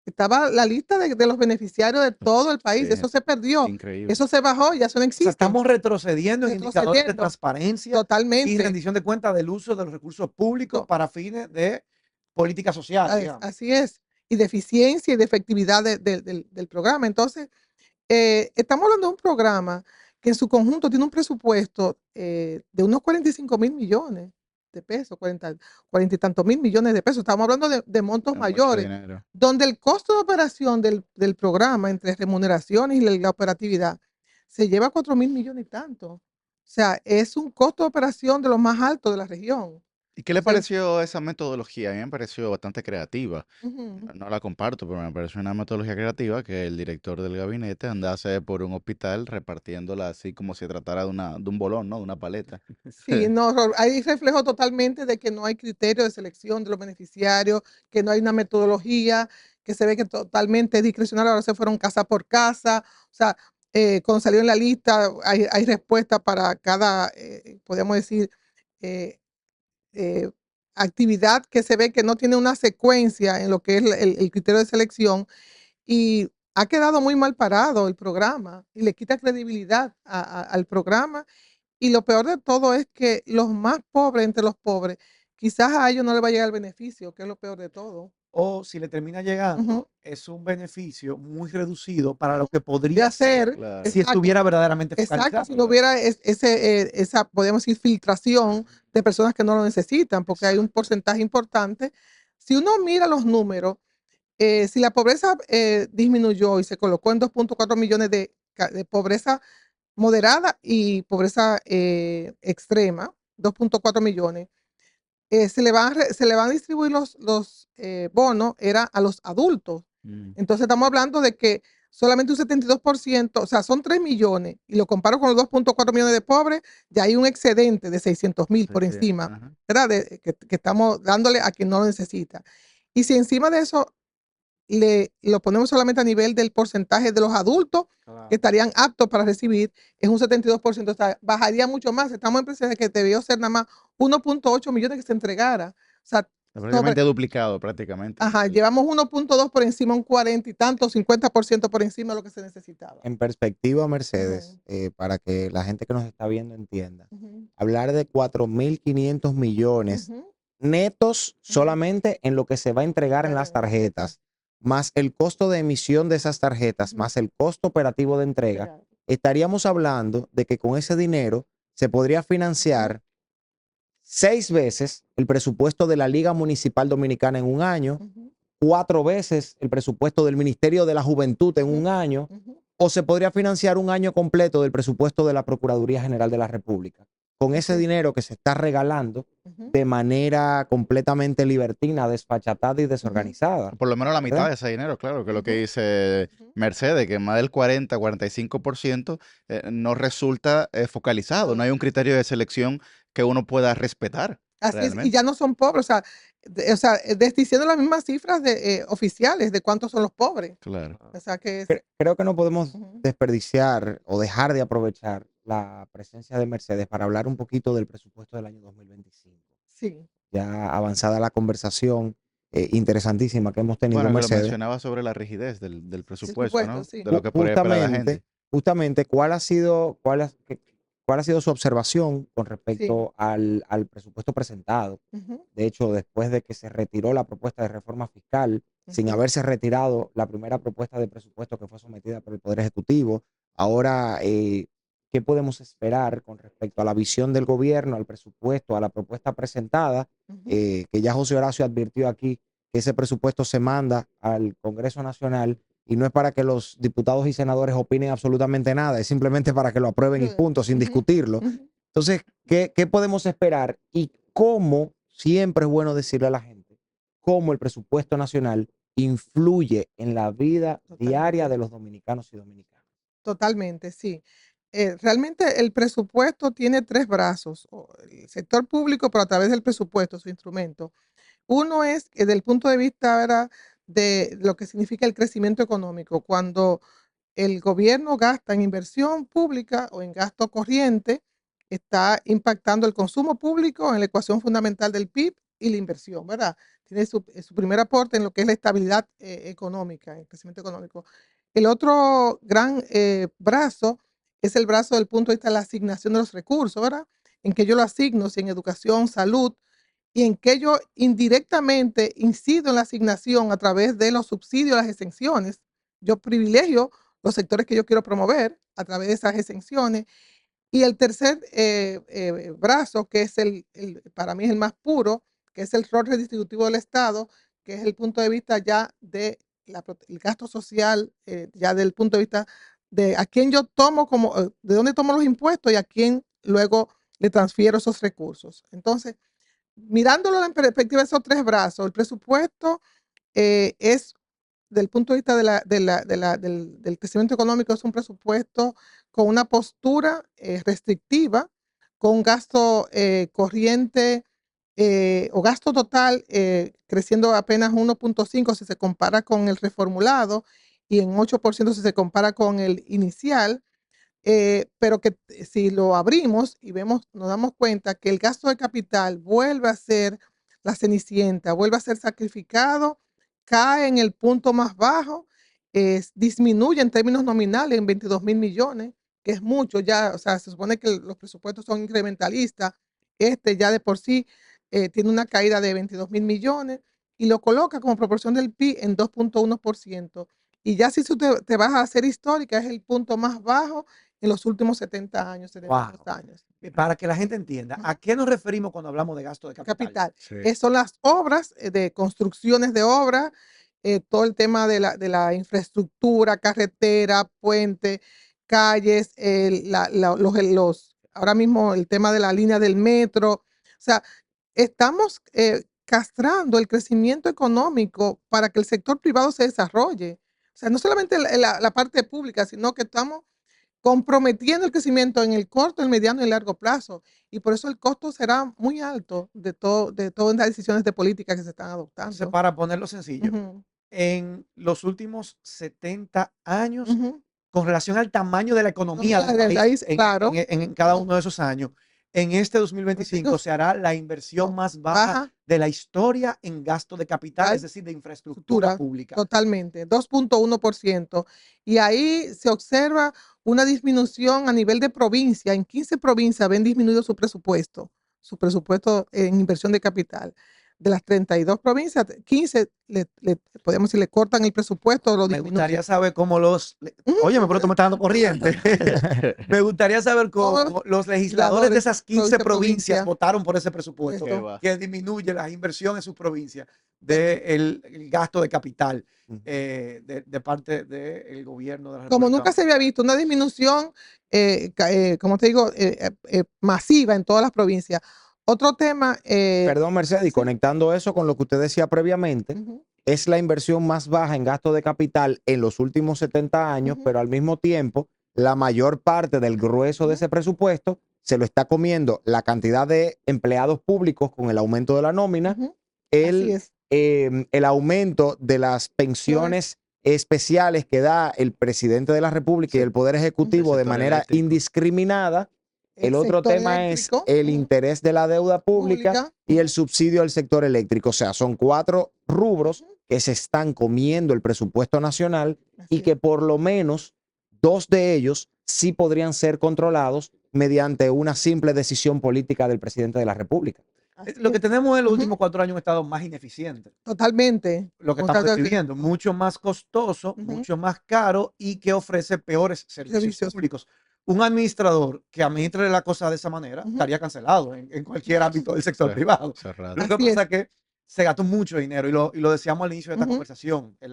Estaba la lista de los beneficiarios de todo el país. Sí, Eso se perdió. Increíble. Eso se bajó, ya eso no O existe. sea, estamos retrocediendo en indicadores de Retrocediendo. transparencia y Totalmente. rendición de cuentas del uso de los recursos públicos No. para fines de política social. digamos. Así es. Y de eficiencia y de efectividad del programa. Entonces, estamos hablando de un programa que en su conjunto tiene un presupuesto de unos 45,000 millones de pesos, 40 y tantos mil millones de pesos. Estamos hablando de montos Es mucho mayores, dinero. donde el costo de operación del programa entre remuneraciones y la operatividad se lleva 4,000 millones y tanto. O sea, es un costo de operación de los más altos de la región. ¿Y qué le Sí. pareció esa metodología? A mí me pareció bastante creativa. Ujú. No la comparto, pero me pareció una metodología creativa que el director del gabinete andase por un hospital repartiéndola así como si tratara de un bolón, ¿no? De una paleta. Sí, no, hay reflejo totalmente de que no hay criterio de selección de los beneficiarios, que no hay una metodología, que se ve que totalmente es discrecional, ahora se fueron casa por casa, o sea, cuando salió en la lista hay respuesta para cada, podríamos decir, eh, eh, actividad que se ve que no tiene una secuencia en lo que es el criterio de selección y ha quedado muy mal parado el programa y le quita credibilidad al programa y lo peor de todo es que los más pobres entre los pobres, quizás a ellos no les va a llegar el beneficio, que es lo peor de todo. O si le termina llegando, Ujú. es un beneficio muy reducido para lo que De podría ser hacer, Claro. si estuviera verdaderamente exacto, focalizado. si no hubiera esa, podemos decir, filtración de personas que no lo necesitan, porque hay un porcentaje importante. Si uno mira los números, si la pobreza disminuyó y se colocó en 2,4 millones de pobreza moderada y pobreza extrema, 2,4 millones, se le van a distribuir los bonos, era a los adultos. Mm. Entonces estamos hablando de que solamente un 72%, o sea, son 3 millones, y lo comparo con los 2.4 millones de pobres, ya hay un excedente de 600,000 por encima, Ajá. ¿verdad? Que estamos dándole a quien no lo necesita. Y si encima de eso lo ponemos solamente a nivel del porcentaje de los adultos que estarían aptos para recibir, es un 72%, o sea, bajaría mucho más. Estamos en presencia de que debió ser nada más 1.8 millones que se entregara. O sea, Prácticamente duplicado, prácticamente. ajá, llevamos 1.2 por encima, un 40 y tanto, 50% por encima de lo que se necesitaba. En perspectiva, Mercedes, Ujú, para que la gente que nos está viendo entienda, ujú, hablar de 4.500 millones ujú, netos ujú. solamente en lo que se va a entregar en las tarjetas, más el costo de emisión de esas tarjetas, Ujú. más el costo operativo de entrega, Claro. estaríamos hablando de que con ese dinero se podría Ujú, financiar 6 veces el presupuesto de la Liga Municipal Dominicana en un año, ujú, 4 veces el presupuesto del Ministerio de la Juventud en ujú, un año, ujú, o se podría financiar un año completo del presupuesto de la Procuraduría General de la República. Con ese así. dinero que se está regalando Ujú, de manera completamente libertina, desfachatada y ujú, desorganizada, Por lo menos la mitad ¿verdad? de ese dinero, claro, que es lo que ujú, dice ujú. Mercedes, que más del 40-45% no resulta focalizado. No hay un No. criterio de selección que uno pueda respetar Así es, y realmente. ya no son pobres, o sea, desdiciendo las mismas cifras oficiales de cuántos son los pobres. Claro. O sea que es. Creo que no podemos Ujú. desperdiciar o dejar de aprovechar la presencia de Mercedes para hablar un poquito del presupuesto del año 2025. Sí, Ya avanzada la conversación interesantísima que hemos tenido, Bueno, que lo Mercedes. mencionaba sobre la rigidez del por presupuesto, supuesto, ¿no? sí. De lo que podría esperar la Justamente, gente. justamente, ¿cuál ha sido su observación con Sí. respecto al presupuesto presentado? Ujú, De hecho, después de que se retiró la propuesta de reforma fiscal, sin ujú. haberse retirado la primera propuesta de presupuesto que fue sometida por el Poder Ejecutivo, ahora, ¿qué podemos esperar con respecto a la visión del gobierno, al presupuesto, a la propuesta presentada? Ujú. Que ya José Horacio advirtió aquí que ese presupuesto se manda al Congreso Nacional y no es para que los diputados y senadores opinen absolutamente nada, es simplemente para que lo aprueben y Claro. punto, sin Ujú, discutirlo. ujú. Entonces, ¿qué podemos esperar? Y cómo, siempre es bueno decirle a la gente, cómo el presupuesto nacional influye en la vida diaria Totalmente, de los dominicanos y dominicanas. totalmente, sí. Realmente el presupuesto tiene tres brazos, el sector público, pero a través del presupuesto, su instrumento. Uno es desde el punto de vista, ¿verdad?, de lo que significa el crecimiento económico. Cuando el gobierno gasta en inversión pública o en gasto corriente, está impactando el consumo público en la ecuación fundamental del PIB y la inversión, ¿verdad? Tiene su primer aporte en lo que es la estabilidad económica, el crecimiento económico. El otro gran brazo es el brazo del punto de vista de la asignación de los recursos, ¿verdad? En que yo lo asigno, si en educación, salud, y en que yo indirectamente incido en la asignación a través de los subsidios, las exenciones. Yo privilegio los sectores que yo quiero promover a través de esas exenciones. Y el tercer brazo, que es para mí es el más puro, que es el rol redistributivo del Estado, que es el punto de vista ya de el gasto social, ya del punto de vista de a quién yo tomo como, de dónde tomo los impuestos y a quién luego le transfiero esos recursos. Entonces, mirándolo en perspectiva de esos tres brazos, el presupuesto es, del punto de vista del crecimiento económico, es un presupuesto con una postura restrictiva, con gasto corriente o gasto total creciendo apenas 1.5 si se compara con el reformulado y en 8% si se compara con el inicial, pero que si lo abrimos y vemos, nos damos cuenta que el gasto de capital vuelve a ser la cenicienta, vuelve a ser sacrificado, cae en el punto más bajo, disminuye en términos nominales en 22,000 millones, que es mucho ya, o sea, se supone que los presupuestos son incrementalistas, este ya de por sí tiene una caída de 22,000 millones y lo coloca como proporción del PIB en 2.1%. Y ya si tú te vas a hacer histórica, es el punto más bajo en los últimos 70 años, 72 Wow. años. Para que la gente entienda, ¿a Ujú. qué nos referimos cuando hablamos de gasto de capital? Capital. Sí. Son las obras de construcciones de obras, todo el tema de la infraestructura, carretera, puente, calles, ahora mismo el tema de la línea del metro. O sea, estamos castrando el crecimiento económico para que el sector privado se desarrolle. O sea, no solamente la parte pública, sino que estamos comprometiendo el crecimiento en el corto, el mediano y el largo plazo. Y por eso el costo será muy alto de todas las decisiones de política que se están Entonces, adoptando. para ponerlo sencillo, Ujú, en los últimos 70 años, ujú. con relación al tamaño de la economía del Del país país, claro. en cada uno de esos años, en este 2025 se hará la inversión más baja Baja de la historia en gasto de capital, es decir, de infraestructura cultura, pública. totalmente, 2.1%. Y ahí se observa una disminución a nivel de provincia. En 15 provincias ven disminuido su presupuesto en inversión de capital. De las 32 provincias, 15 podemos decir, le cortan el presupuesto, lo Me disminuyen. gustaría saber cómo oye, pero tú me estás dando corriente. Me gustaría saber cómo los legisladores de esas 15 provincias votaron por ese presupuesto Qué va. que disminuye las inversiones en sus provincias del gasto de capital de parte del gobierno de la Como República nunca se había visto una disminución, como te digo, masiva en todas las provincias. Otro tema, Perdón, Mercedes, y sí, conectando eso con lo que usted decía previamente, ujú, es la inversión más baja en gasto de capital en los últimos 70 años, ujú, pero al mismo tiempo, la mayor parte del grueso de ujú, ese presupuesto se lo está comiendo la cantidad de empleados públicos con el aumento de la nómina, ujú. Así el, es. el aumento de las pensiones especiales que da el presidente de la República y el Poder Ejecutivo Del de sector manera eléctrico. indiscriminada. El El otro sector tema es eléctrico, el interés de la deuda pública pública, y el subsidio al sector eléctrico. O sea, son 4 rubros ujú, que se están comiendo el presupuesto nacional y así que es. por lo menos 2 de ellos sí podrían ser controlados mediante una simple decisión política del presidente de la República. Así Lo que es. tenemos en los Ujú, últimos 4 años un estado más ineficiente. totalmente. Lo que Como estamos está- describiendo, mucho más costoso, ujú, mucho más caro y que ofrece peores servicios servicios. públicos. Un administrador que administre la cosa de esa manera Ujú, estaría cancelado en cualquier ámbito del sector privado. Hace rato. Lo que así pasa es. es que se gastó mucho dinero y lo decíamos al inicio de esta Ujú, conversación, en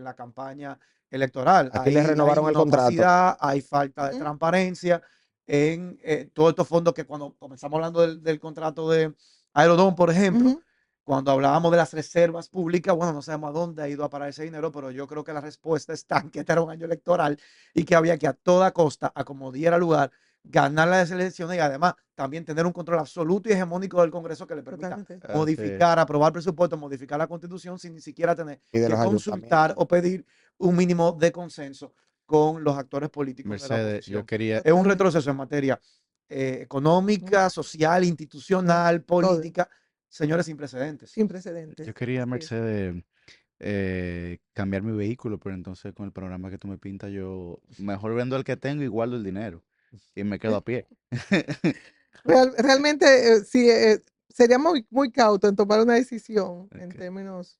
la campaña electoral. Aquí le Hay renovaron el una contrato. opacidad, hay falta de ujú, transparencia en todos estos fondos que cuando comenzamos hablando del contrato de Aerodón, por ejemplo, ujú. cuando hablábamos de las reservas públicas, bueno, no sabemos a dónde ha ido a parar ese dinero, pero yo creo que la respuesta está en que este era un año electoral y que había que a toda costa, a como diera lugar, ganar las elecciones y además también tener un control absoluto y hegemónico del Congreso que le permita Totalmente. modificar, aprobar presupuestos, modificar la Constitución sin ni siquiera tener Y de que los consultar ayuntamientos. o pedir un mínimo de consenso con los actores políticos de la Mercedes, yo oposición. quería, Es un Totalmente. retroceso en materia Ujú, económica, social, institucional, todo. política, señores, sin precedentes. Sin yo precedentes. quería, Así es. Mercedes, cambiar mi vehículo, pero entonces con el programa que tú me pintas, yo mejor vendo el que tengo y guardo el dinero y me quedo a pie. Realmente, sí, sería muy, muy cauto en tomar una decisión en Ok. términos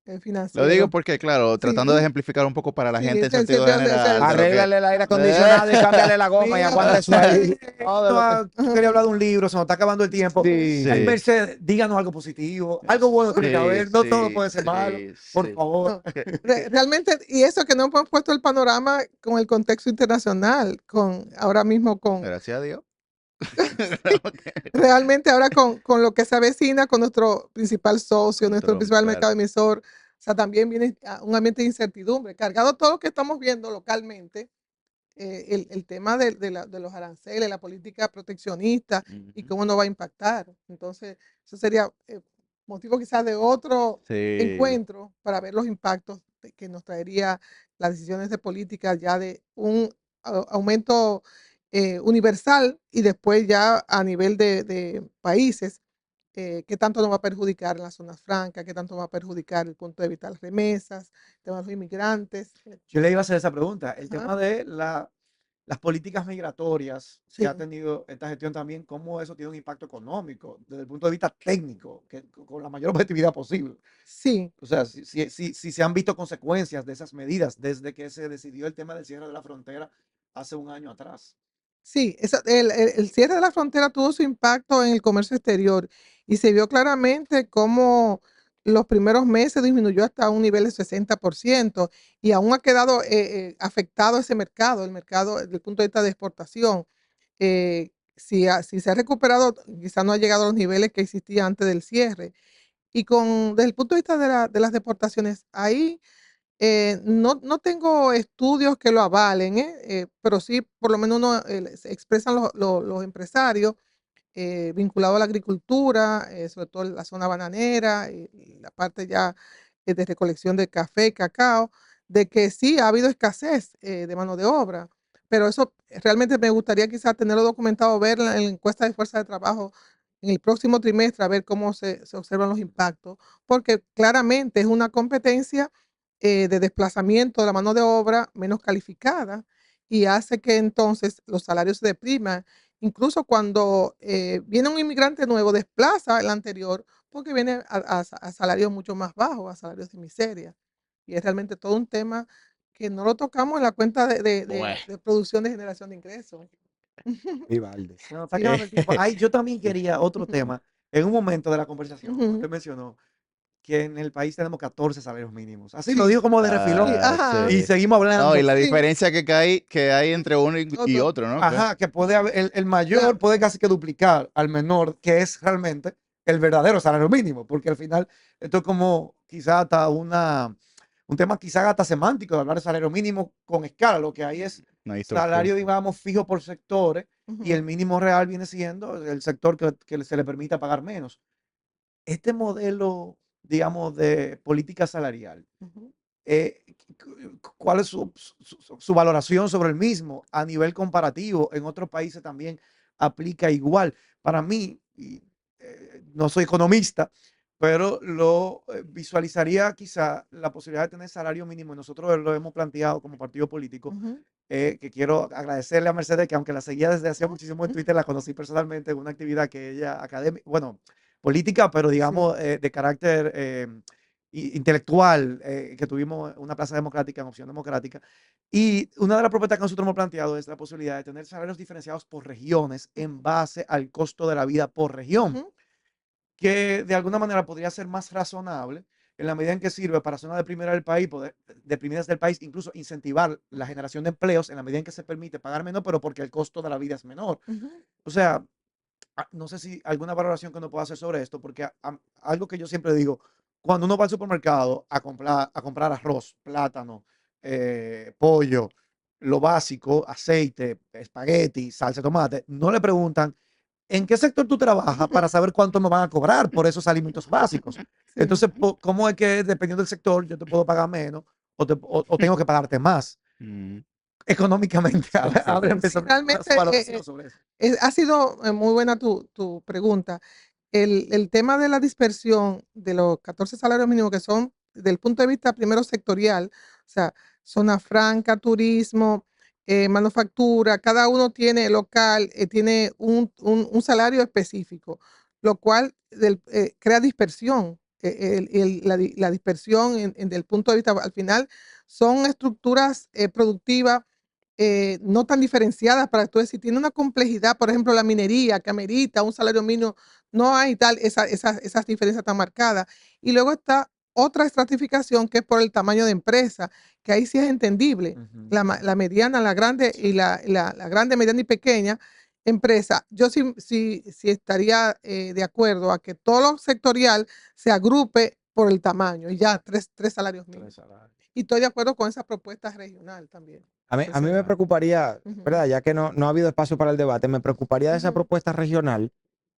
Lo digo financieros. porque, claro, Sí, tratando de ejemplificar un poco para la sí, gente en sí, sí, sentido general de lo que... Arréglale el aire acondicionado y cámbiale la goma y Mira, aguanta eso ahí. Todo lo que... tú querías hablar de un libro, se nos está acabando el tiempo. Sí. Ay, Sí, Mercedes, díganos algo positivo, algo bueno tiene que sí, haber, no todo sí, puede ser malo, sí, por sí. favor. no, realmente, y eso que no hemos puesto el panorama con el contexto internacional, con ahora mismo Gracias a Dios. realmente ahora con lo que se avecina con nuestro principal socio, nuestro Trump, principal claro. mercado emisor, o sea, también viene un ambiente de incertidumbre, cargado todo lo que estamos viendo localmente, el tema de los aranceles, la política proteccionista y Ujú. cómo nos va a impactar. Entonces, eso sería motivo quizás de otro Sí, encuentro para ver los impactos que nos traería las decisiones de política ya de un aumento universal y después ya a nivel de países, qué tanto nos va a perjudicar en las zonas francas, qué tanto va a perjudicar el punto de vista de las remesas, el tema de los inmigrantes. Yo le iba a hacer esa pregunta, el Ajá, tema de las políticas migratorias que ha sí, tenido esta gestión también, cómo eso tiene un impacto económico desde el punto de vista técnico, que, con la mayor objetividad posible. sí. O sea, si se han visto consecuencias de esas medidas desde que se decidió el tema del cierre de la frontera hace un año atrás. Sí, el cierre de la frontera tuvo su impacto en el comercio exterior y se vio claramente cómo los primeros meses disminuyó hasta un nivel de 60% y aún ha quedado afectado ese mercado, el mercado desde el punto de vista de exportación. Si se ha recuperado, quizá no ha llegado a los niveles que existía antes del cierre. Y desde el punto de vista de las deportaciones, ahí No tengo estudios que lo avalen, pero sí, por lo menos se expresan los empresarios vinculados a la agricultura, sobre todo en la zona bananera y la parte ya de recolección de café y cacao, de que sí ha habido escasez de mano de obra, pero eso realmente me gustaría quizás tenerlo documentado, ver en la encuesta de fuerza de trabajo en el próximo trimestre, a ver cómo se observan los impactos, porque claramente es una competencia de desplazamiento de la mano de obra menos calificada y hace que entonces los salarios se depriman. Incluso cuando viene un inmigrante nuevo, desplaza el anterior porque viene a salarios mucho más bajos, a salarios de miseria. Y es realmente todo un tema que no lo tocamos en la cuenta Bueno. de producción de generación de ingresos. Vivaldi. Se nos está Sí. acabando el tiempo. Ay, yo también quería otro tema. En un momento de la conversación, Ujú. usted mencionó que en el país tenemos 14 salarios mínimos. Así lo Sí, dijo como de sí, refilón. ajá, Y Sí. seguimos No, y hablando. la sí, diferencia que hay entre uno y otro, otro, ¿no? Que- Ajá, que puede haber, el mayor claro. puede casi que duplicar al menor, que es realmente el verdadero salario mínimo, porque al final esto es como quizá hasta un tema quizá hasta semántico de hablar de salario mínimo con escala, lo que hay es una distorsión. salario, digamos, fijo por sectores y el Ujú, mínimo real viene siendo el sector que se le permita pagar menos. Este modelo, digamos, de política salarial, ujú, eh, ¿cuál es su valoración sobre el mismo a nivel comparativo? En otros países también aplica igual. Para mí, y, no soy economista, pero lo visualizaría quizá la posibilidad de tener salario mínimo. Y nosotros lo hemos planteado como partido político, ujú, que quiero agradecerle a Mercedes, que aunque la seguía desde hacía muchísimo en ujú. Twitter, la conocí personalmente en una actividad que ella, académica, bueno, política, pero Sí. digamos de carácter intelectual, que tuvimos una plaza democrática en Opción Democrática. Y una de las propuestas que nosotros hemos planteado es la posibilidad de tener salarios diferenciados por regiones en base al costo de la vida por región, Ujú, que de alguna manera podría ser más razonable en la medida en que sirve para zonas deprimidas del país, deprimidas del país, incluso incentivar la generación de empleos en la medida en que se permite pagar menos, pero porque el costo de la vida es menor. ujú, O sea, no sé si alguna valoración que uno pueda hacer sobre esto, porque algo que yo siempre digo, cuando uno va al supermercado a comprar arroz, plátano, pollo, lo básico, aceite, espagueti, salsa de tomate, no le preguntan en qué sector tú trabajas para saber cuánto me van a cobrar por esos alimentos básicos. sí. Entonces, ¿cómo es que dependiendo del sector yo te puedo pagar menos o tengo que pagarte más? Mm. Económicamente, Sí. háblame Sí, una realmente valoración sobre eso. ha sido muy buena tu pregunta. El tema de la dispersión de los 14 salarios mínimos que son, del punto de vista primero sectorial, o sea, zona franca, turismo, manufactura, cada uno tiene local, tiene un salario específico, lo cual crea dispersión. La dispersión del punto de vista, al final, son estructuras productivas no tan diferenciadas para tú decir, tiene una complejidad, por ejemplo, la minería que amerita un salario mínimo, no hay tal, esas diferencias tan marcadas. Y luego está otra estratificación que es por el tamaño de empresa, que ahí sí es entendible. Ujú. La mediana, la grande y la grande, mediana y pequeña empresa. Yo sí estaría de acuerdo a que todo lo sectorial se agrupe por el tamaño y ya tres salarios Tres mínimos. salarios. Y estoy de acuerdo con esa propuesta regional también. A mí me Exacto. preocuparía, Ujú, ¿verdad? Ya que no ha habido espacio para el debate, me preocuparía de esa ujú, propuesta regional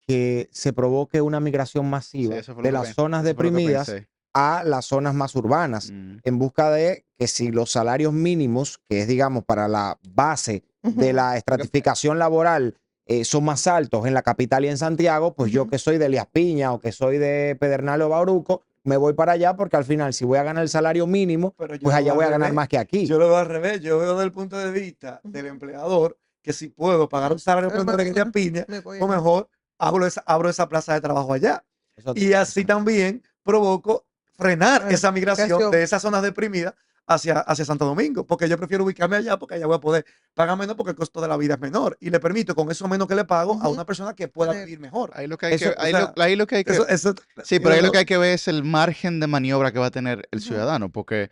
que se provoque una migración Sí, masiva eso fue lo de que las zonas eso fue lo que deprimidas pensé. a las zonas más urbanas, Mm. en busca de que si los salarios mínimos, que es, digamos, para la base de ujú, la estratificación laboral, son más altos en la capital y en Santiago, pues yo ujú. que soy de Elías Piña o que soy de Pedernales o Bauruco, me voy para allá porque al final, si voy a ganar el salario mínimo, Pero yo pues lo allá veo al voy a ganar revés. más que aquí. Yo lo veo al revés. Yo veo desde el punto de vista del Ujú. empleador que si puedo pagar un salario menor en esta piña, Me voy pues allá. mejor abro esa plaza de trabajo allá. Eso, Y así también provoco frenar esa migración Migración. de esas zonas deprimidas hacia Santo Domingo, porque yo prefiero ubicarme allá porque allá voy a poder pagar menos porque el costo de la vida es menor y le permito con eso menos que le pago a Ujú. una persona que pueda Tener. vivir mejor. Ahí lo que hay eso, que, O sea, ahí lo que hay que, eso, sí, pero digo ahí lo que yo, hay que ver es el margen de maniobra que va a tener el Ujú, ciudadano, porque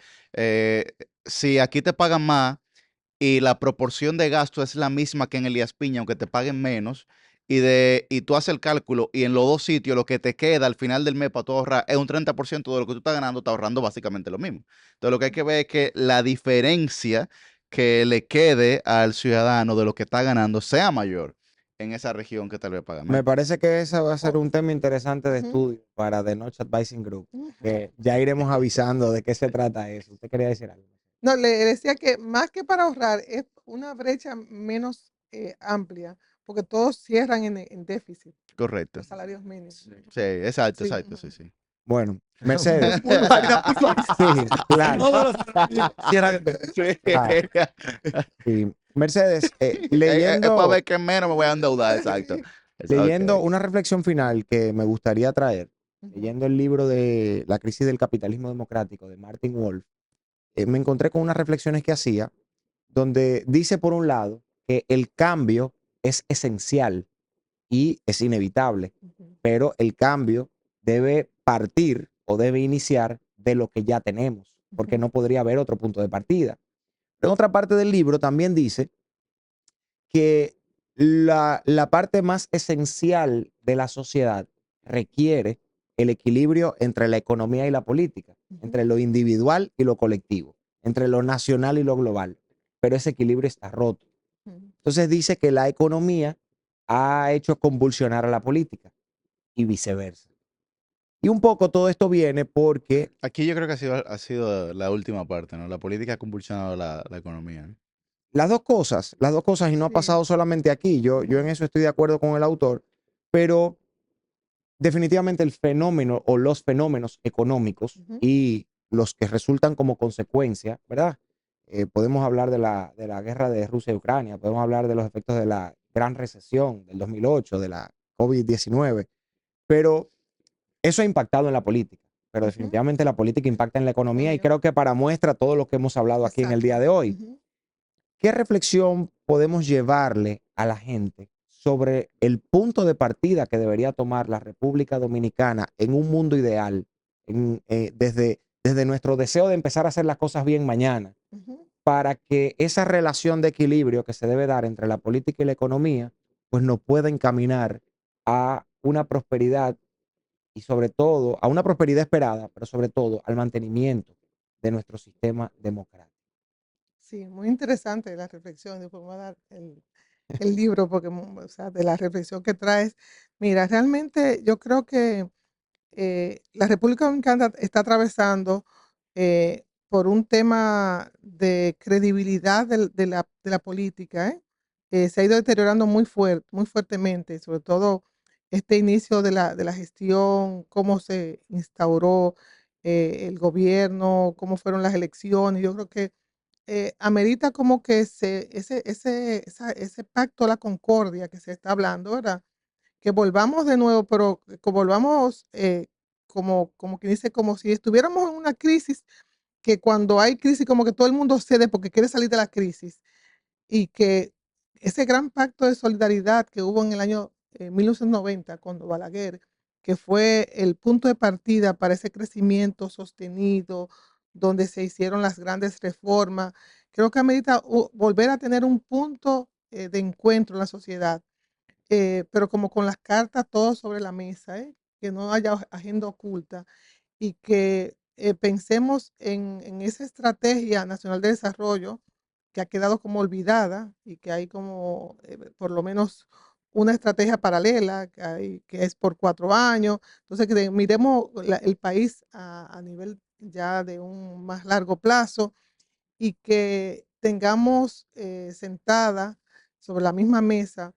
si aquí te pagan más y la proporción de gasto es la misma que en Elías Piña, aunque te paguen menos, y tú haces el cálculo y en los dos sitios lo que te queda al final del mes para tú ahorrar es un 30% de lo que tú estás ganando, estás ahorrando básicamente lo mismo. Entonces lo que hay que ver es que la diferencia que le quede al ciudadano de lo que está ganando sea mayor en esa región que tal vez paga Me menos. parece que ese va a ser un tema interesante de Ujú. estudio para The Notch Advising Group, Ujú. que ya iremos avisando de qué se trata eso. ¿Usted quería decir algo? No, le decía que más que para ahorrar, es una brecha menos amplia, porque todos cierran en déficit, Correcto. los salarios mínimos. Sí, exacto, Sí, exacto, sí, ujú. sí. Bueno, Mercedes. Una vaina muy fácil. Sí, claro. Todos los cierran. Claro. Sí. Mercedes, Es para ver leyendo, qué menos me voy a endeudar, exacto. leyendo Ok. una reflexión final que me gustaría traer, Ujú. leyendo el libro de La crisis del capitalismo democrático de Martin Wolf, me encontré con unas reflexiones que hacía, donde dice por un lado que el cambio es esencial y es inevitable, Ujú. pero el cambio debe partir o debe iniciar de lo que ya tenemos, porque Ujú. no podría haber otro punto de partida. En otra parte del libro también dice que la parte más esencial de la sociedad requiere el equilibrio entre la economía y la política, entre Ujú. lo individual y lo colectivo, entre lo nacional y lo global, pero ese equilibrio está roto. Ujú. Entonces dice que la economía ha hecho convulsionar a la política y viceversa. Y un poco todo esto viene porque Aquí yo creo que ha sido la última parte, ¿no? La política ha convulsionado la economía, ¿no? las dos cosas, y no ha Sí. pasado solamente aquí, yo en Ujú. eso estoy de acuerdo con el autor, pero definitivamente el fenómeno o los fenómenos económicos Ujú. y los que resultan como consecuencia, ¿verdad? Podemos hablar de la guerra de Rusia y Ucrania, podemos hablar de los efectos de la gran recesión del 2008, de la COVID-19, pero eso ha impactado en la política, pero Ujú. definitivamente la política impacta en la economía y Economía. creo que para muestra todo lo que hemos hablado aquí en el día Exacto. de hoy. Ujú. ¿Qué reflexión podemos llevarle a la gente sobre el punto de partida que debería tomar la República Dominicana en un mundo ideal, desde nuestro deseo de empezar a hacer las cosas bien mañana, Ujú. para que esa relación de equilibrio que se debe dar entre la política y la economía, pues nos pueda encaminar a una prosperidad y sobre todo a una prosperidad esperada, pero sobre todo al mantenimiento de nuestro sistema democrático? Sí, muy interesante la reflexión. Después me voy a dar el libro porque, o sea, de la reflexión que traes. Mira, realmente yo creo que la República Dominicana está atravesando por un tema de credibilidad de la política, ¿eh? Se ha ido deteriorando muy fuertemente, sobre todo este inicio de la gestión, cómo se instauró el gobierno, cómo fueron las elecciones. Yo creo que amerita como que ese pacto a la concordia que se está hablando, ¿verdad? Que volvamos de nuevo, pero que volvamos, como quien dice, como si estuviéramos en una crisis, que cuando hay crisis como que todo el mundo cede porque quiere salir de la crisis, y que ese gran pacto de solidaridad que hubo en el año 1990 con Balaguer, que fue el punto de partida para ese crecimiento sostenido, donde se hicieron las grandes reformas, creo que amerita volver a tener un punto de encuentro en la sociedad, pero como con las cartas todas sobre la mesa, que no haya agenda oculta y que pensemos en esa estrategia nacional de desarrollo que ha quedado como olvidada y que hay como por lo menos una estrategia paralela que es por 4 años. Entonces, que miremos el país a nivel ya de un más largo plazo y que tengamos sentada sobre la misma mesa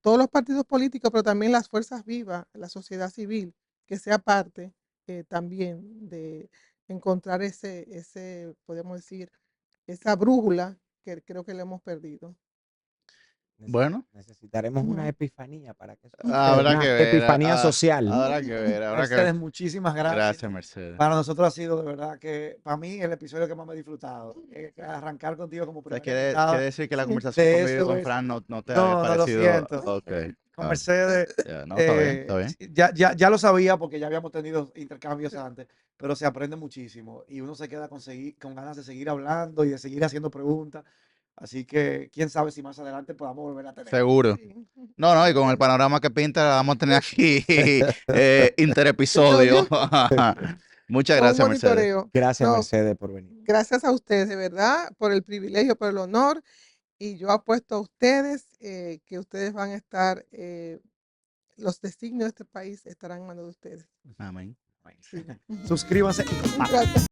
todos los partidos políticos, pero también las fuerzas vivas, la sociedad civil, que sea parte también de encontrar podemos decir, esa brújula que creo que le hemos perdido. Bueno, Necesitaremos una Ujú. epifanía para que eso suceda, habrá una que ver, epifanía social. habrá que ver, habrá que Mercedes, ver. muchísimas gracias. Gracias, Mercedes. Para nosotros ha sido de verdad que, para mí, el episodio que más me he disfrutado. Arrancar contigo como O sea, primer quiere invitado decir que la Sí. conversación de conmigo y eso con es. Fran no te había No, no lo parecido. siento. Ok. Con Ah, Mercedes, ya, no, está bien, está bien. ya lo sabía porque ya habíamos tenido intercambios antes, pero se aprende muchísimo y uno se queda con ganas de seguir hablando y de seguir haciendo preguntas. Así que quién sabe si más adelante podamos volver a tener. Seguro. Sí. No, no, y con el panorama que pinta, vamos a tener aquí interepisodio. Muchas Un gracias, Mercedes. monitoreo. Gracias, No, Mercedes, por venir. gracias a ustedes, de verdad, por el privilegio, por el honor. Y yo apuesto a ustedes que ustedes van a estar, los designios de este país estarán en manos de ustedes. Amén. Sí. Suscríbanse y compartan. Gracias.